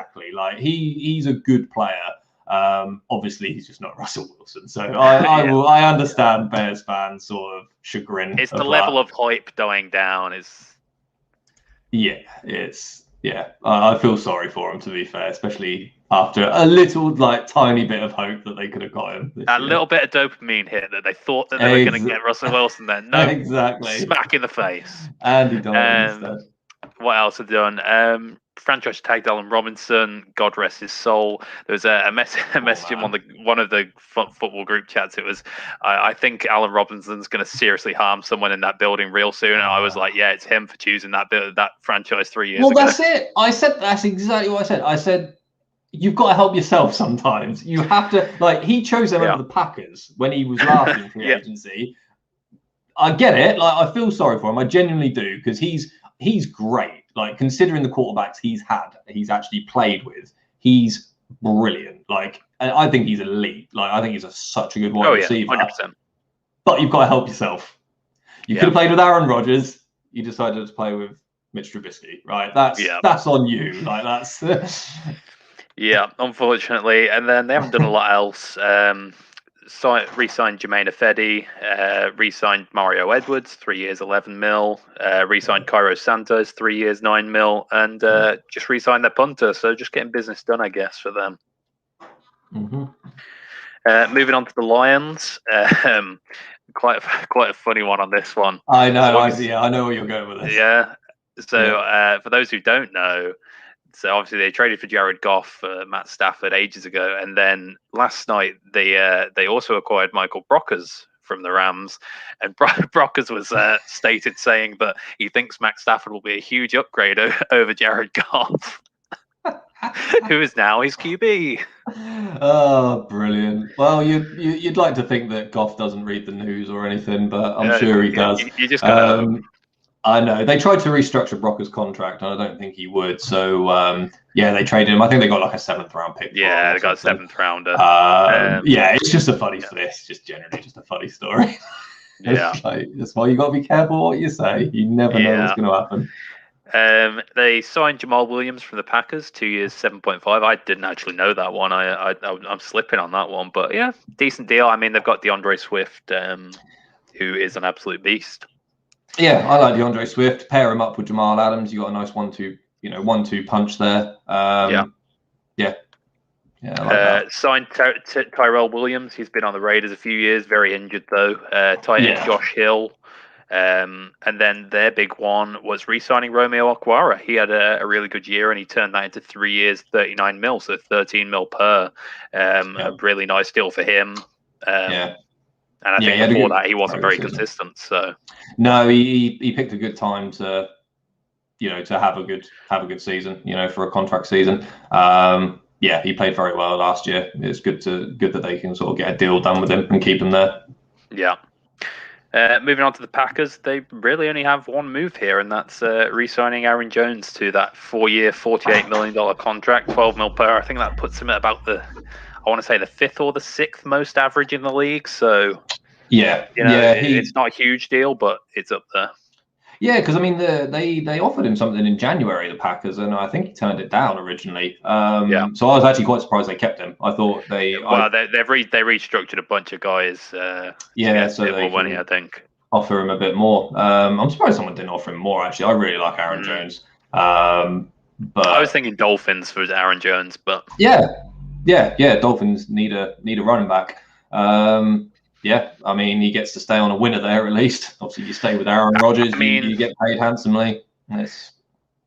a good player. Obviously, he's just not Russell Wilson. So I understand Bears fans sort of chagrin. It's the level of hype dying down. I feel sorry for him, to be fair, especially after a little tiny bit of hope that they could have got him. That little bit of dopamine hit that they thought that they were going to get Russell Wilson. Then no, exactly, smack in the face. Andy Dalton instead. What else have done? Franchise tagged Allen Robinson. God rest his soul. There was a message in one of the football group chats. It was, I think Allen Robinson's going to seriously harm someone in that building real soon. And I was like, yeah, it's him for choosing that franchise 3 years ago. Well, that's it. That's exactly what I said. I said, you've got to help yourself sometimes. You have to, he chose them over the Packers when he was last in free agency. I get it. I feel sorry for him. I genuinely do, because he's great. Considering the quarterbacks he's actually played with, he's brilliant. And I think he's elite. I think he's such a good wide receiver. 100%. But you've got to help yourself. You could have played with Aaron Rodgers. You decided to play with Mitch Trubisky, right? That's on you. That's. Yeah, unfortunately. And then they haven't done a lot else. Re-signed Jermaine Ifedi, re-signed Mario Edwards, 3 years, 11 mil, re-signed Cairo Santos, 3 years, 9 mil, and just re-signed their punter. So just getting business done, I guess, for them. Mm-hmm. Moving on to the Lions, quite a funny one on this one. I know, I know where you're going with this. Yeah. So for those who don't know, so obviously they traded for Jared Goff, Matt Stafford ages ago, and then last night they also acquired Michael Brockers from the Rams, and Brockers was stated saying that he thinks Matt Stafford will be a huge upgrade over Jared Goff, who is now his QB. Oh, brilliant! Well, you'd like to think that Goff doesn't read the news or anything, but I'm sure he does. You just gotta I know they tried to restructure Brocker's contract, and I don't think he would. So they traded him. I think they got a 7th round pick. Yeah, they got a 7th rounder. It's just a funny. It's just generally just a funny story. Yeah, that's why you got to be careful what you say. You never know what's going to happen. They signed Jamal Williams from the Packers, 2 years, 7.5. I didn't actually know that one. I'm slipping on that one, but yeah, decent deal. I mean, they've got DeAndre Swift, who is an absolute beast. Yeah, I like DeAndre Swift. Pair him up with Jamal Adams. You got a nice 1-2 punch there. I like that. Signed Tyrell Williams. He's been on the Raiders a few years. Very injured though. Tight end Josh Hill. And then their big one was re-signing Romeo Okwara. He had a really good year, and he turned that into 3 years, 39 mil, so 13 mil per. A really nice deal for him. And I think before that, he wasn't very consistent. So no, he picked a good time to to have a good season, for a contract season. He played very well last year. It's good that they can sort of get a deal done with him and keep him there. Yeah. Moving on to the Packers, they really only have one move here, and that's re-signing Aaron Jones to that 4-year, $48 million contract, $12 million per. I think that puts him at about the 5th or the 6th most average in the league. So it's not a huge deal, but it's up there. Yeah, because I mean, they offered him something in January, the Packers, and I think he turned it down originally. So I was actually quite surprised they kept him. I thought they restructured a bunch of guys. So they money, I think. Offer him a bit more. I'm surprised someone didn't offer him more. Actually, I really like Aaron Jones. But I was thinking Dolphins for Aaron Jones, but Dolphins need a running back. I mean, he gets to stay on a winner there at least. Obviously, you stay with Aaron Rodgers, you get paid handsomely.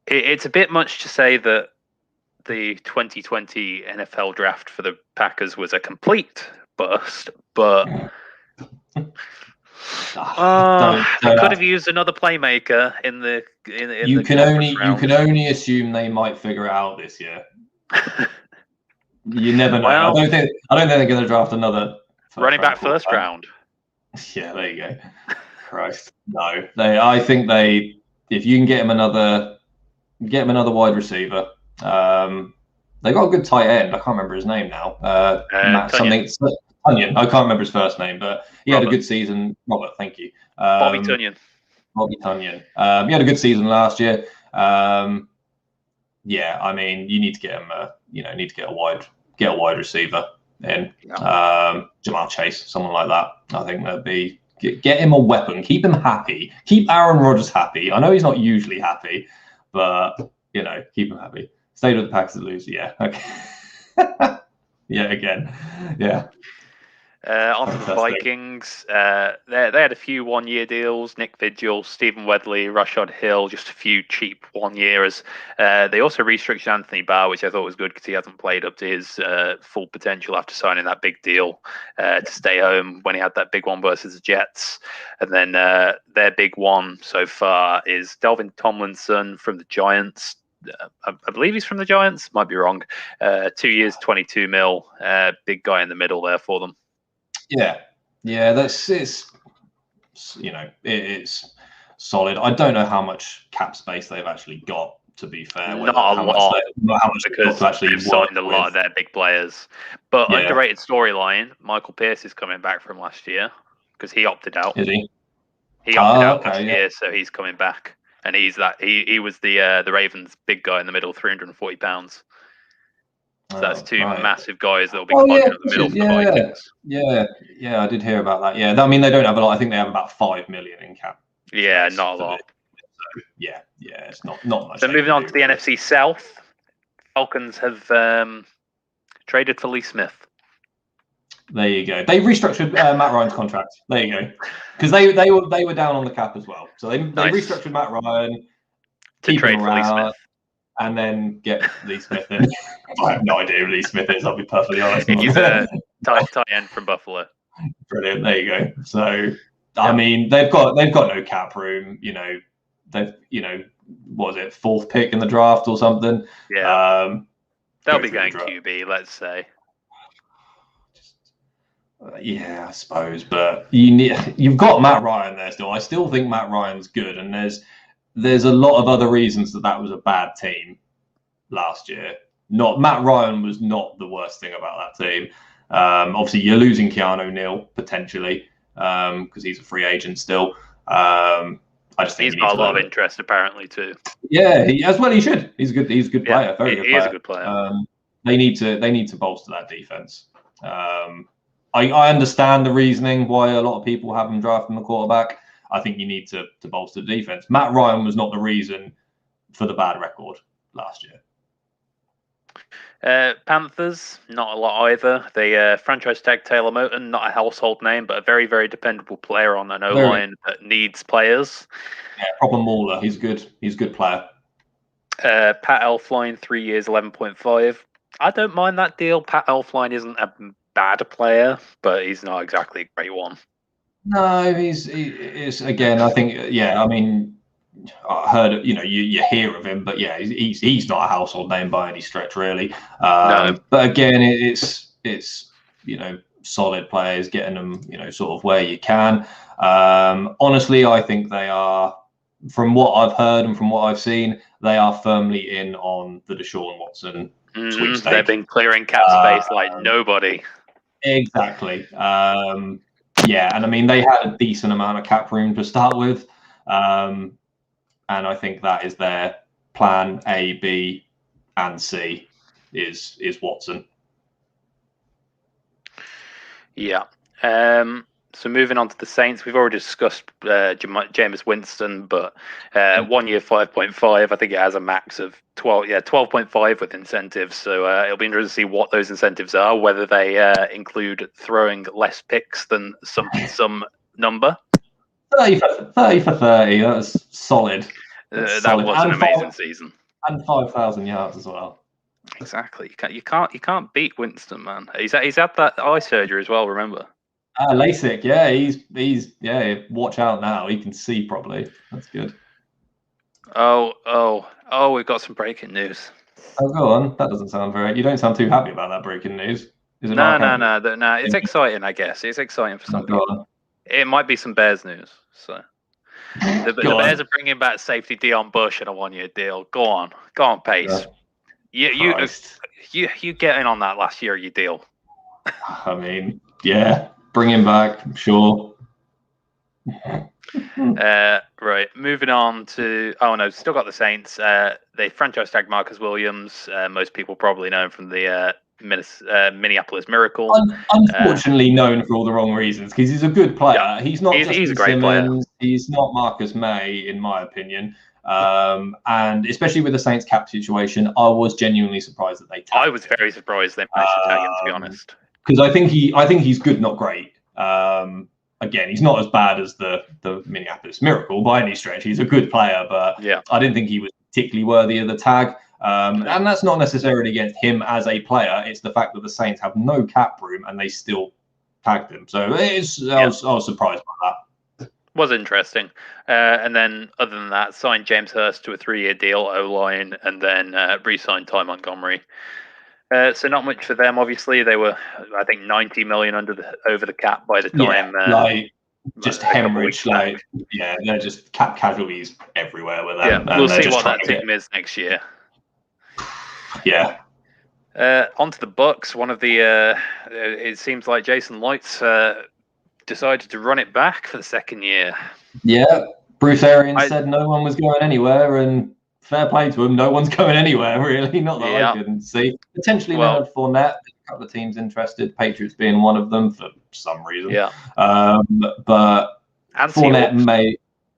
It's a bit much to say that the 2020 NFL draft for the Packers was a complete bust, but they could have used another playmaker in the. You can only assume they might figure it out this year. You never know. Well, I don't think they're going to draft another. Running back first round. Yeah, there you go. Christ, no. I think if you can get him another wide receiver. They got a good tight end. I can't remember his name now. Matt something. Tunyon. I can't remember his first name, but he had a good season. Robert, thank you. Bobby Tunyon. He had a good season last year. I mean, you need to get him. Need to get a wide receiver in. Jamal Chase, someone like that. I think that'd be get him a weapon. Keep him happy. Keep Aaron Rodgers happy. I know he's not usually happy, but keep him happy. Stay with the Packers to lose. Yeah. Okay. Again. Yeah. On to the Vikings. They had a few 1-year deals. Nick Vigil, Stephen Wedley, Rashad Hill, just a few cheap 1-years. They also restructured Anthony Barr, which I thought was good because he hasn't played up to his full potential after signing that big deal to stay home when he had that big one versus the Jets. And then their big one so far is Delvin Tomlinson from the Giants. I believe he's from the Giants. Might be wrong. 2 years, $22 million. Big guy in the middle there for them. Yeah, it's solid. I don't know how much cap space they've actually got. To be fair, not a lot because they've signed a lot of their big players. But underrated storyline: Michael Pierce is coming back from last year because he opted out. Is he? He opted out last year, so he's coming back, and he was the Ravens' big guy in the middle, 340 pounds. So that's two massive guys that will be clogging up the middle for the Vikings. Yeah, I did hear about that. Yeah, I mean, they don't have a lot. I think they have about $5 million in cap. Yeah, not a lot. So, it's not much. So moving on to the NFC South, Falcons have traded for Lee Smith. There you go. They restructured Matt Ryan's contract. There you go. Because they were down on the cap as well. So they restructured Matt Ryan to trade for Lee Smith. And then get Lee Smith in. I have no idea who Lee Smith is, I'll be perfectly honest. He's a tight end from Buffalo. Brilliant. There you go. So I mean, they've got no cap room, they've what was it, 4th pick in the draft or something? Yeah. They'll be going QB, let's say. Yeah, I suppose, but you've got Matt Ryan there still. I still think Matt Ryan's good, and there's a lot of other reasons that was a bad team last year. Matt Ryan was not the worst thing about that team. Obviously, you're losing Keanu Neal potentially because he's a free agent still. I just think he's got a lot of interest apparently too. Yeah, he should. He's a good player. Very good player. He is a good player. They need to bolster that defense. I understand the reasoning why a lot of people have him drafting the quarterback. I think you need to bolster the defense. Matt Ryan was not the reason for the bad record last year. Panthers, not a lot either. They franchise tag Taylor Moton, not a household name, but a very, very dependable player on an O-line that needs players. Yeah, proper mauler. He's a good player. Pat Elflein, 3 years, 11.5. I don't mind that deal. Pat Elflein isn't a bad player, but he's not exactly a great one. No, he's again. I think, I mean, I heard, you hear of him, but yeah, he's not a household name by any stretch, really. No. But again, it's solid players, getting them, sort of where you can. Honestly, I think they are, from what I've heard and from what I've seen, they are firmly in on the Deshaun Watson sweepstake. They've been clearing cap space like nobody. Exactly. Yeah, and I mean, they had a decent amount of cap room to start with. And I think that is their plan A, B, and C is Watson. Yeah. So moving on to the Saints, we've already discussed Jameis Winston, but 1 year 5.5. I think it has a max of 12.5 with incentives. So it'll be interesting to see what those incentives are, whether they include throwing less picks than some number. 30 for 30. That's solid. That was an amazing season. And 5,000 yards as well. Exactly. You can't beat Winston, man. He's had that eye surgery as well. Remember? LASIK. Yeah, he's watch out now. He can see properly. That's good. Oh! We've got some breaking news. Oh, go on. That doesn't sound very. You don't sound too happy about that breaking news. Is it? No. It's exciting. I guess it's exciting for some people. It might be some Bears news. So the Bears are bringing back safety Dion Bush in a 1 year deal. Go on, Pace. Yeah. You get in on that last year. You deal. I mean, yeah, bring him back. I'm sure. Right. Moving on to still got the Saints. They franchise tag Marcus Williams. Most people probably know him from the Minneapolis Miracle. Unfortunately, known for all the wrong reasons, because he's a good player. Yeah, he's not. He's a great player. He's not Marcus May, in my opinion. And especially with the Saints cap situation, I was genuinely surprised that they tagged I was very surprised they managed to tag him, to be honest. Because I think he's good, not great. Again, he's not as bad as the Minneapolis Miracle by any stretch. He's a good player, but yeah, I didn't think he was particularly worthy of the tag. And that's not necessarily against him as a player. It's the fact that the Saints have no cap room and they still tagged him. So I was surprised by that. Was interesting. And then other than that, signed James Hurst to a 3-year deal, O-line, and then re-signed Ty Montgomery. So not much for them. Obviously, they were, I think, $90 million over the cap by the time. Just hemorrhage. They're just cap casualties everywhere with them. Yeah, we'll see what that team is next year. Yeah. Onto the Bucks. One of the it seems like Jason Lights decided to run it back for the second year. Yeah, Bruce Arians said no one was going anywhere, and fair play to him. No one's going anywhere, really. Not that I couldn't see. Potentially Leonard Fournette. A couple of teams interested. Patriots being one of them for some reason. Yeah. But and Fournette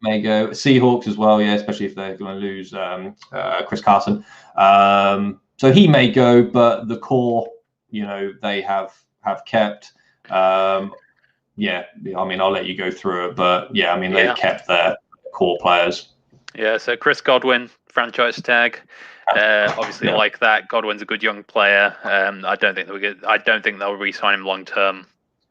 may go. Seahawks as well. Yeah, especially if they're going to lose Chris Carson. So he may go, but the core, they have kept. Yeah, I mean, I'll let you go through it, but yeah, I mean, they've kept their core players. Yeah, so Chris Godwin, franchise tag. Obviously, like that. Godwin's a good young player. I don't think they'll re-sign him long term.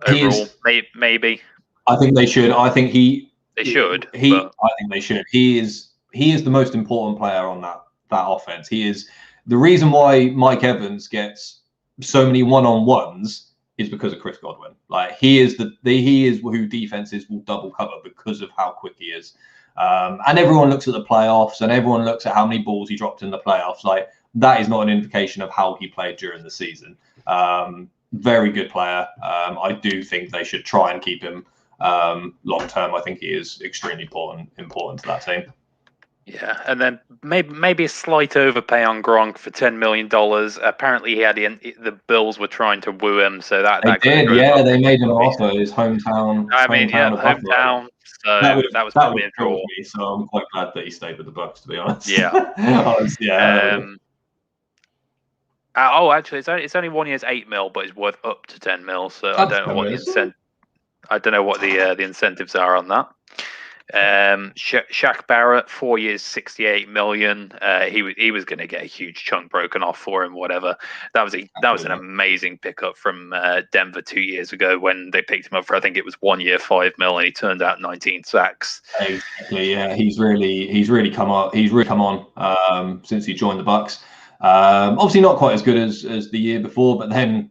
Overall, maybe. I think they should. I think they should. I think they should. He is the most important player on that offense. He is the reason why Mike Evans gets so many one-on-ones is because of Chris Godwin. Like he is who defenses will double cover because of how quick he is. And everyone looks at the playoffs and everyone looks at how many balls he dropped in the playoffs. Like that is not an indication of how he played during the season. Very good player. I do think they should try and keep him long term. I think he is extremely important to that team. Yeah, and then maybe a slight overpay on Gronk for $10 million. Apparently, the Bills were trying to woo him, so that did. Yeah, they made an offer. His hometown. Hometown. So that was probably a draw. So I'm quite glad that he stayed with the Bucks, to be honest. Yeah. Actually, it's only 1 year's $8 million, but it's worth up to $10 million. So I don't know what the incentives are on that. Shaq Barrett, 4 years, 68 million. He was going to get a huge chunk broken off for him. Whatever. That was an amazing pickup from Denver 2 years ago when they picked him up for, I think it was 1 year, 5 mil, and he turned out 19 sacks. Exactly. Yeah, he's really come on since he joined the Bucs. Obviously not quite as good as the year before, but then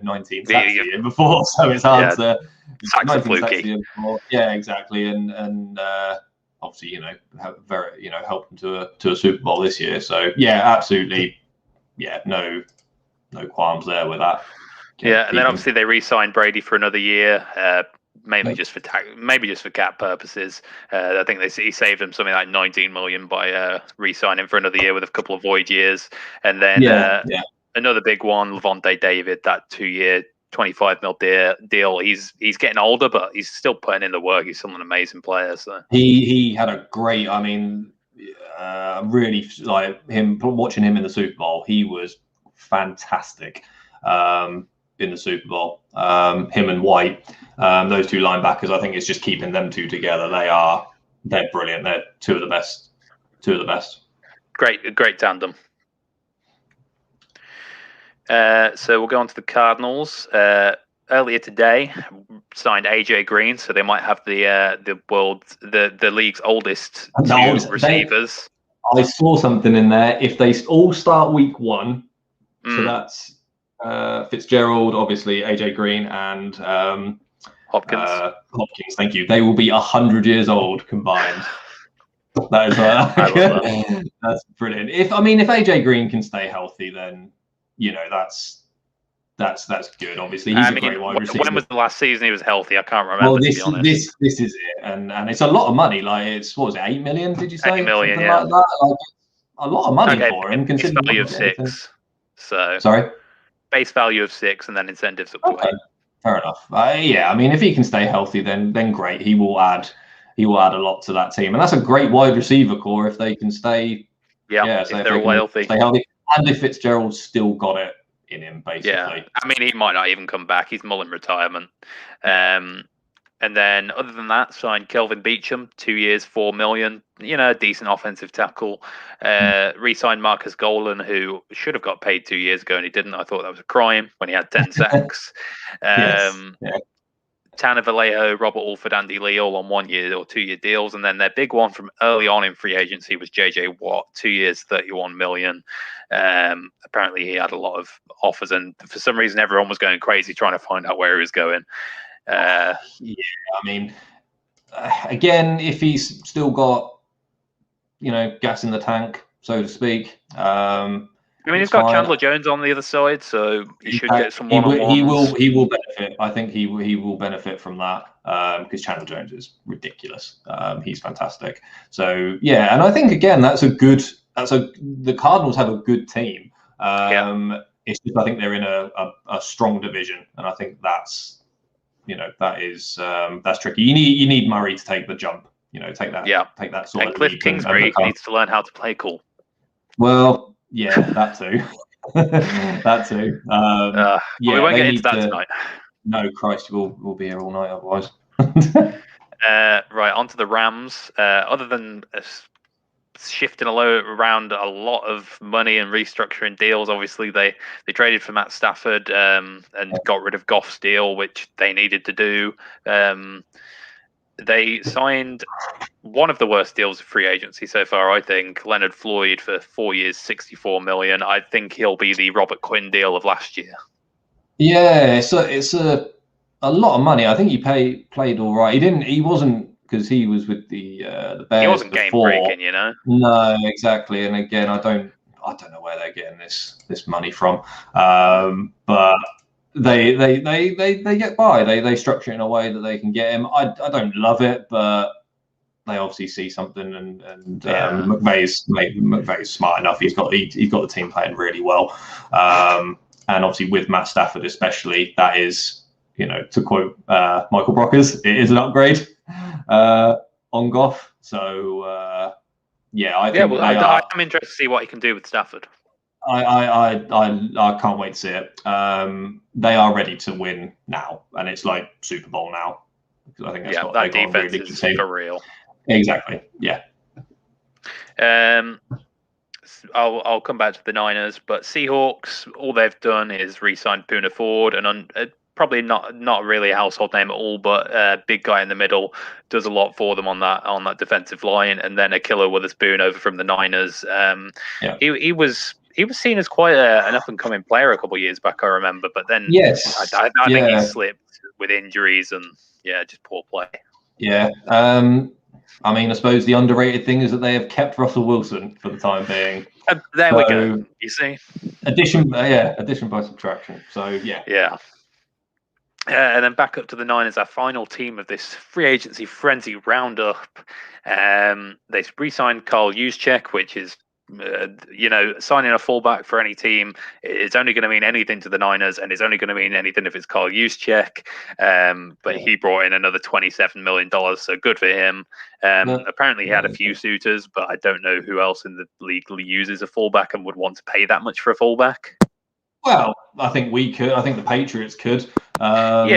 19 sacks the year before, so it's hard to. Sacks are fluky. Yeah, exactly, and obviously helped him to a Super Bowl this year. So yeah, absolutely, no qualms there with that. Yeah, and then obviously they re-signed Brady for another year, mainly just for cap purposes. I think he saved him something like 19 million by re-signing for another year with a couple of void years, and then another big one, Lavonte David, that 2 year. 25 mil deal. He's getting older, but he's still putting in the work. He's still an amazing player. So he had a great. I mean, really like him. Watching him in the Super Bowl, he was fantastic in the Super Bowl. Him and White, those two linebackers. I think it's just keeping them two together. They're brilliant. They're two of the best. Great tandem. So we'll go on to the Cardinals. Earlier today, signed AJ Green, so they might have the league's oldest two receivers. I saw something in there. If they all start week 1, so that's Fitzgerald, obviously AJ Green, and Hopkins. Hopkins, thank you. They will be 100 years old combined. That is that's brilliant. If AJ Green can stay healthy, then. That's good. Obviously, he's a great wide receiver. When was the last season he was healthy? I can't remember. Well, this is it, and it's a lot of money. Like it's 8 million? Did you say 8 million? Yeah, like that? Like, a lot of money for him. Base value of 6. So sorry, base value of 6, and then incentives up to 8. Fair enough. If he can stay healthy, then great. He will add a lot to that team, and that's a great wide receiver core if they can stay. If they're healthy. Stay healthy. And if Fitzgerald's still got it in him, basically. Yeah, I mean, he might not even come back. He's mulling retirement. And then, other than that, signed Kelvin Beachum, 2 years, 4 million. Decent offensive tackle. Re-signed Marcus Golan, who should have got paid 2 years ago, and he didn't. I thought that was a crime when he had 10 sacks. Tanner Vallejo, Robert Alford, Andy Lee, all on 1 year or 2 year deals. And then their big one from early on in free agency was JJ Watt, 2 years, 31 million. Apparently he had a lot of offers, and for some reason everyone was going crazy trying to find out where he was going. I mean, again, if he's still got, gas in the tank, so to speak. He's got Chandler Jones on the other side, so he should get some one-on-ones. He will benefit. I think he will benefit from that because Chandler Jones is ridiculous. He's fantastic. So and I think again the Cardinals have a good team. It's just I think they're in a strong division, and I think that's tricky. You need Murray to take the jump. Take that sort of. Cliff Kingsbury needs to learn how to play cool. Well. Yeah, that too. That too. We won't get into that tonight. No, Christ, we'll be here all night otherwise. Right, on to the Rams. Other than shifting around a lot of money and restructuring deals, obviously they traded for Matt Stafford and got rid of Goff's deal, which they needed to do. They signed one of the worst deals of free agency so far, I think. Leonard Floyd for 4 years, 64 million. I think he'll be the Robert Quinn deal of last year. Yeah, it's a lot of money. I think he played all right. He wasn't because he was with the Bears. He wasn't game breaking, No, exactly. And again, I don't know where they're getting this money from. But they get by. They structure it in a way that they can get him. I don't love it, but they obviously see something, and McVay's smart enough. He's got the team playing really well, and obviously with Matt Stafford especially, that is, to quote Michael Brockers, it is an upgrade on Goff. So I think I'm interested to see what he can do with Stafford. I can't wait to see it. They are ready to win now, and it's like Super Bowl now. Because I think that's what that defense is for real. Exactly. Yeah. I'll come back to the Niners, but Seahawks, all they've done is re-signed Poona Ford, and probably not really a household name at all, but big guy in the middle, does a lot for them on that defensive line, and then Akilla Witherspoon over from the Niners. He was seen as quite an up and coming player a couple of years back, I remember, but then I think he slipped with injuries and just poor play. Yeah. I mean, I suppose the underrated thing is that they have kept Russell Wilson for the time being. There we go. You see, addition by subtraction. So yeah. And then back up to the Niners, our final team of this free agency frenzy roundup. They re-signed Kyle Juszczyk, which is, signing a fullback for any team is only going to mean anything to the Niners, and it's only going to mean anything if it's Kyle Juszczyk. But he brought in another $27 million, so good for him. Apparently, he had a few suitors, but I don't know who else in the league uses a fullback and would want to pay that much for a fullback. Well, I think we could. I think the Patriots could. But I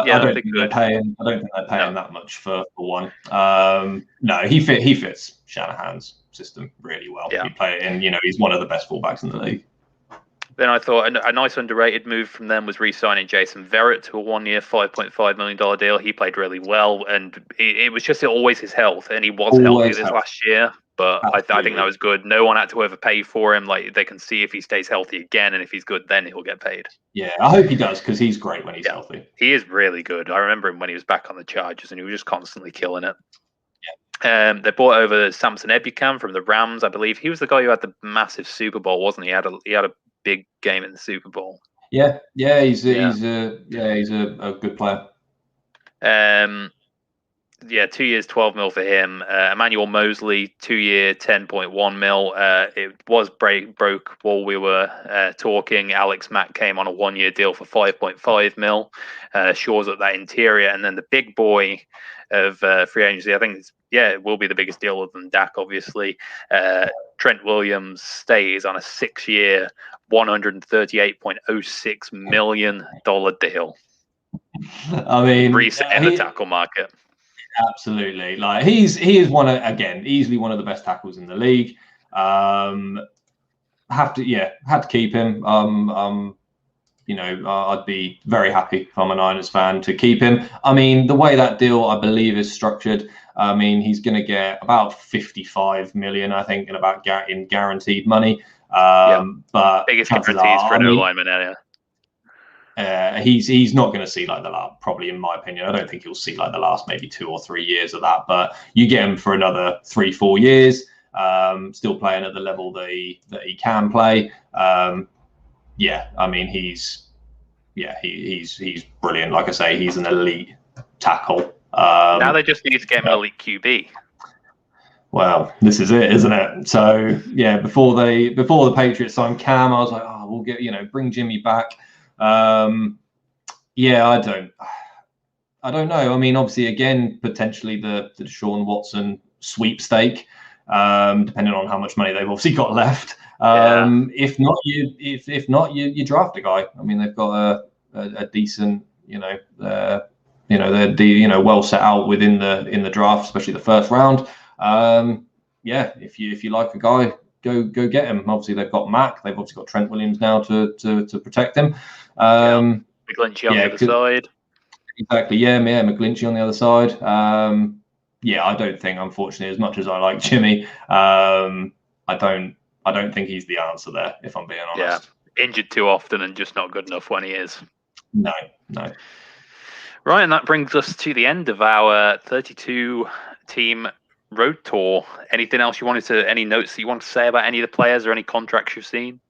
don't think they're paying. I don't think they're paying that much for one. No, he fits Shanahan's system really well. He play it in. He's one of the best fullbacks in the league. Then I thought a nice underrated move from them was re-signing Jason Verrett to a 1-year, $5.5 million deal. He played really well, and it was just always his health, and he was healthy this last year. But I think that was good. No one had to overpay for him. Like, they can see if he stays healthy again, and if he's good, then he'll get paid. Yeah, I hope he does, because he's great when he's healthy. He is really good. I remember him when he was back on the Chargers, and he was just constantly killing it. Yeah. They brought over Samson Ebukam from the Rams, I believe. He was the guy who had the massive Super Bowl, wasn't he? He had a big game in the Super Bowl. Yeah, he's a good player. 2 years, $12 million for him. Emmanuel Mosley, 2 year, $10.1 million. It was broke while we were talking. Alex Mack came on a 1 year deal for $5.5 million. Shores up that interior, and then the big boy of free agency, I think it will be the biggest deal other than Dak, obviously. Trent Williams stays on a 6 year, $138.06 million deal. I mean, reset in the tackle market. Absolutely, like he is easily one of the best tackles in the league. Had to keep him. I'd be very happy if I'm a Niners fan to keep him. I mean, the way that deal I believe is structured, I mean, he's going to get about $55 million, I think, in guaranteed money. But biggest guarantees for an O-lineman area. He's not going to see like the last, probably in my opinion. I don't think he'll see like the last maybe 2 or 3 years of that. But you get him for another 3-4 years, still playing at the level that he can play. I mean he's brilliant. Like I say, he's an elite tackle. Now they just need to get him an elite QB. Well, this is it, isn't it? So before the Patriots signed Cam, I was like, we'll get bring Jimmy back. I don't know. I mean, obviously, again, potentially the Deshaun Watson sweepstake, depending on how much money they've obviously got left. If not, you draft a guy. I mean, they've got a decent, they're well set out within the draft, especially the first round. If you like a guy, go get him. Obviously, they've got Mac. They've obviously got Trent Williams now to protect him. McGlinchey on the other side. Exactly. McGlinchey on the other side. I don't think, unfortunately, as much as I like Jimmy, I don't think he's the answer there, if I'm being honest. Yeah, injured too often and just not good enough when he is. No. Right, and that brings us to the end of our 32-team road tour. Anything else any notes that you want to say about any of the players or any contracts you've seen?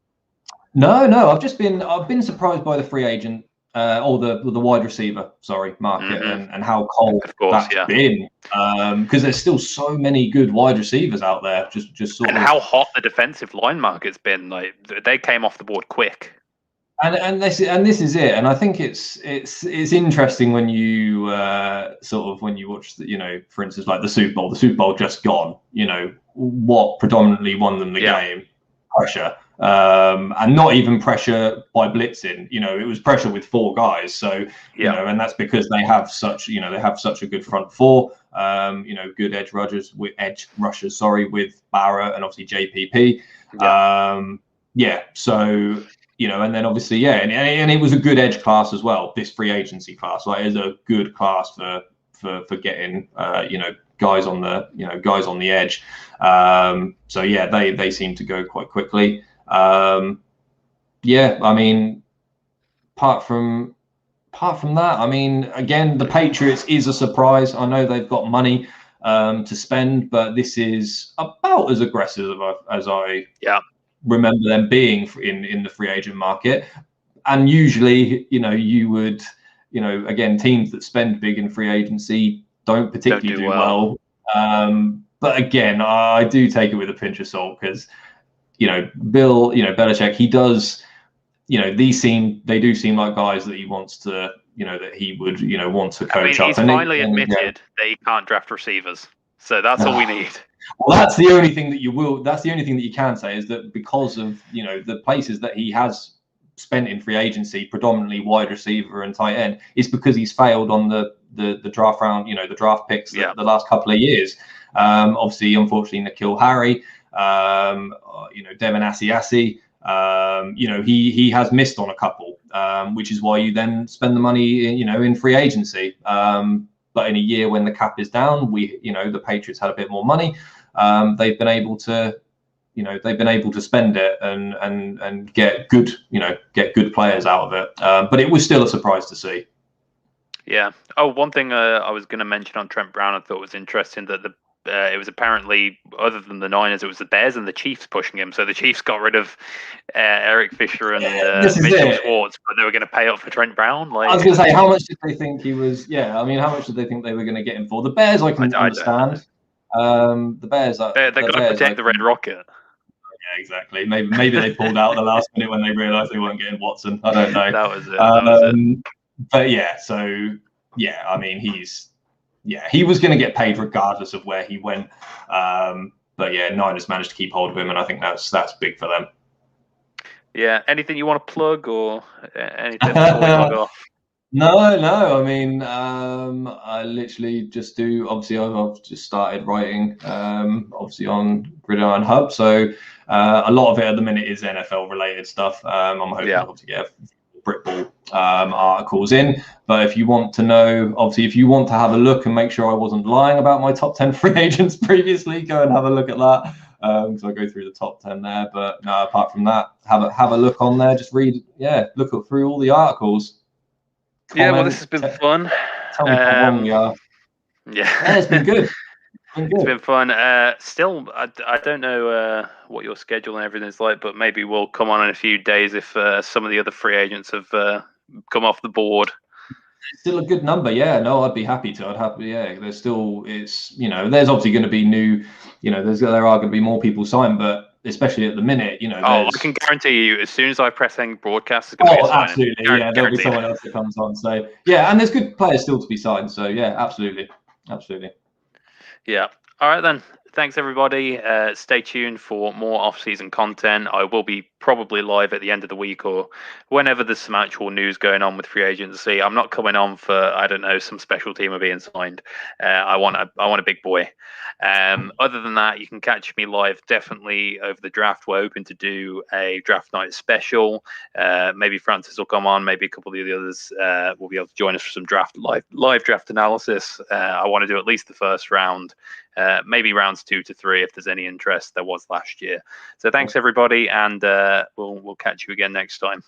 No. I've been surprised by the free agent or the wide receiver, market, and how cold that's been. Because there's still so many good wide receivers out there. Just sort of how hot the defensive line market's been. Like, they came off the board quick. And this is it. And I think it's interesting when you when you watch for instance, like the Super Bowl. The Super Bowl just gone. What predominantly won them the game. pressure, and not even pressure by blitzing. It was pressure with 4 guys. So and that's because they have such a good front 4. Good edge rushers with with Barrett and obviously JPP. So and then obviously and it was a good edge class as well. This free agency class, like, is a good class for getting guys on the edge. They seem to go quite quickly. I mean, apart from that, I mean, again, the Patriots is a surprise. I know they've got money to spend, but this is about as aggressive as I remember them being in the free agent market. And usually, you would, again, teams that spend big in free agency don't particularly do well. But again, I do take it with a pinch of salt because, Belichick, he does, they do seem like guys that he wants to, that he would, want to coach up. He's finally admitted that he can't draft receivers. So that's all we need. Well, that's the only thing that you can say, is that because of, the places that he has spent in free agency, predominantly wide receiver and tight end, is because he's failed on the draft round, the draft picks the last couple of years. Obviously, unfortunately, N'Keal Harry, Devin Asiasi, he has missed on a couple, which is why you then spend the money, in free agency. But in a year when the cap is down, the Patriots had a bit more money. They've been able to, spend it and get good players out of it. But it was still a surprise to see. Yeah. Oh, one thing I was going to mention on Trent Brown, I thought was interesting, that it was apparently, other than the Niners, it was the Bears and the Chiefs pushing him. So the Chiefs got rid of Eric Fisher and Mitchell Schwartz, but they were going to pay up for Trent Brown. Like, I was going to say, how much did they think he was? Yeah, I mean, how much did they think they were going to get him for? The Bears, I can understand. The Bears, they're going to protect the Red Rocket. Yeah, exactly. Maybe they pulled out at the last minute when they realised they weren't getting Watson. I don't know. That was it. But I mean, he was going to get paid regardless of where he went. But Niners managed to keep hold of him, and I think that's big for them. Yeah. Anything you want to plug or anything before we log off? No. I mean, I literally just do. Obviously, I've just started writing. Obviously on Gridiron Hub, so a lot of it at the minute is NFL related stuff. I'm hoping to get Britball articles in. But if you want to know, obviously, if you want to have a look and make sure I wasn't lying about my top 10 free agents previously, go and have a look at that. So I go through the top 10 there. But no, apart from that, have a look on there. Just read, look through all the articles. Comment, well, this has been fun. Tell me how wrong we are. Yeah, it's been good. It's been fun. Still, I don't know what your schedule and everything is like, but maybe we'll come on in a few days if some of the other free agents have come off the board. It's still a good number, No, I'd be happy to. There's still, there's obviously going to be new, there are going to be more people signed, but especially at the minute, I can guarantee you, as soon as I press end broadcast, it's going to be a absolutely, there'll be someone else that comes on. So and there's good players still to be signed. So absolutely. Yeah. All right then. Thanks everybody. Stay tuned for more off-season content. I will be probably live at the end of the week or whenever there's some actual news going on with free agency. I'm not coming on for, I don't know, some special team are being signed. I want a big boy. Other than that, you can catch me live definitely over the draft. We're hoping to do a draft night special. Maybe Francis will come on. Maybe a couple of the others will be able to join us for some live draft analysis. I want to do at least the first round. Maybe rounds 2 to 3 if there's any interest. There was last year. So thanks everybody, and we'll catch you again next time.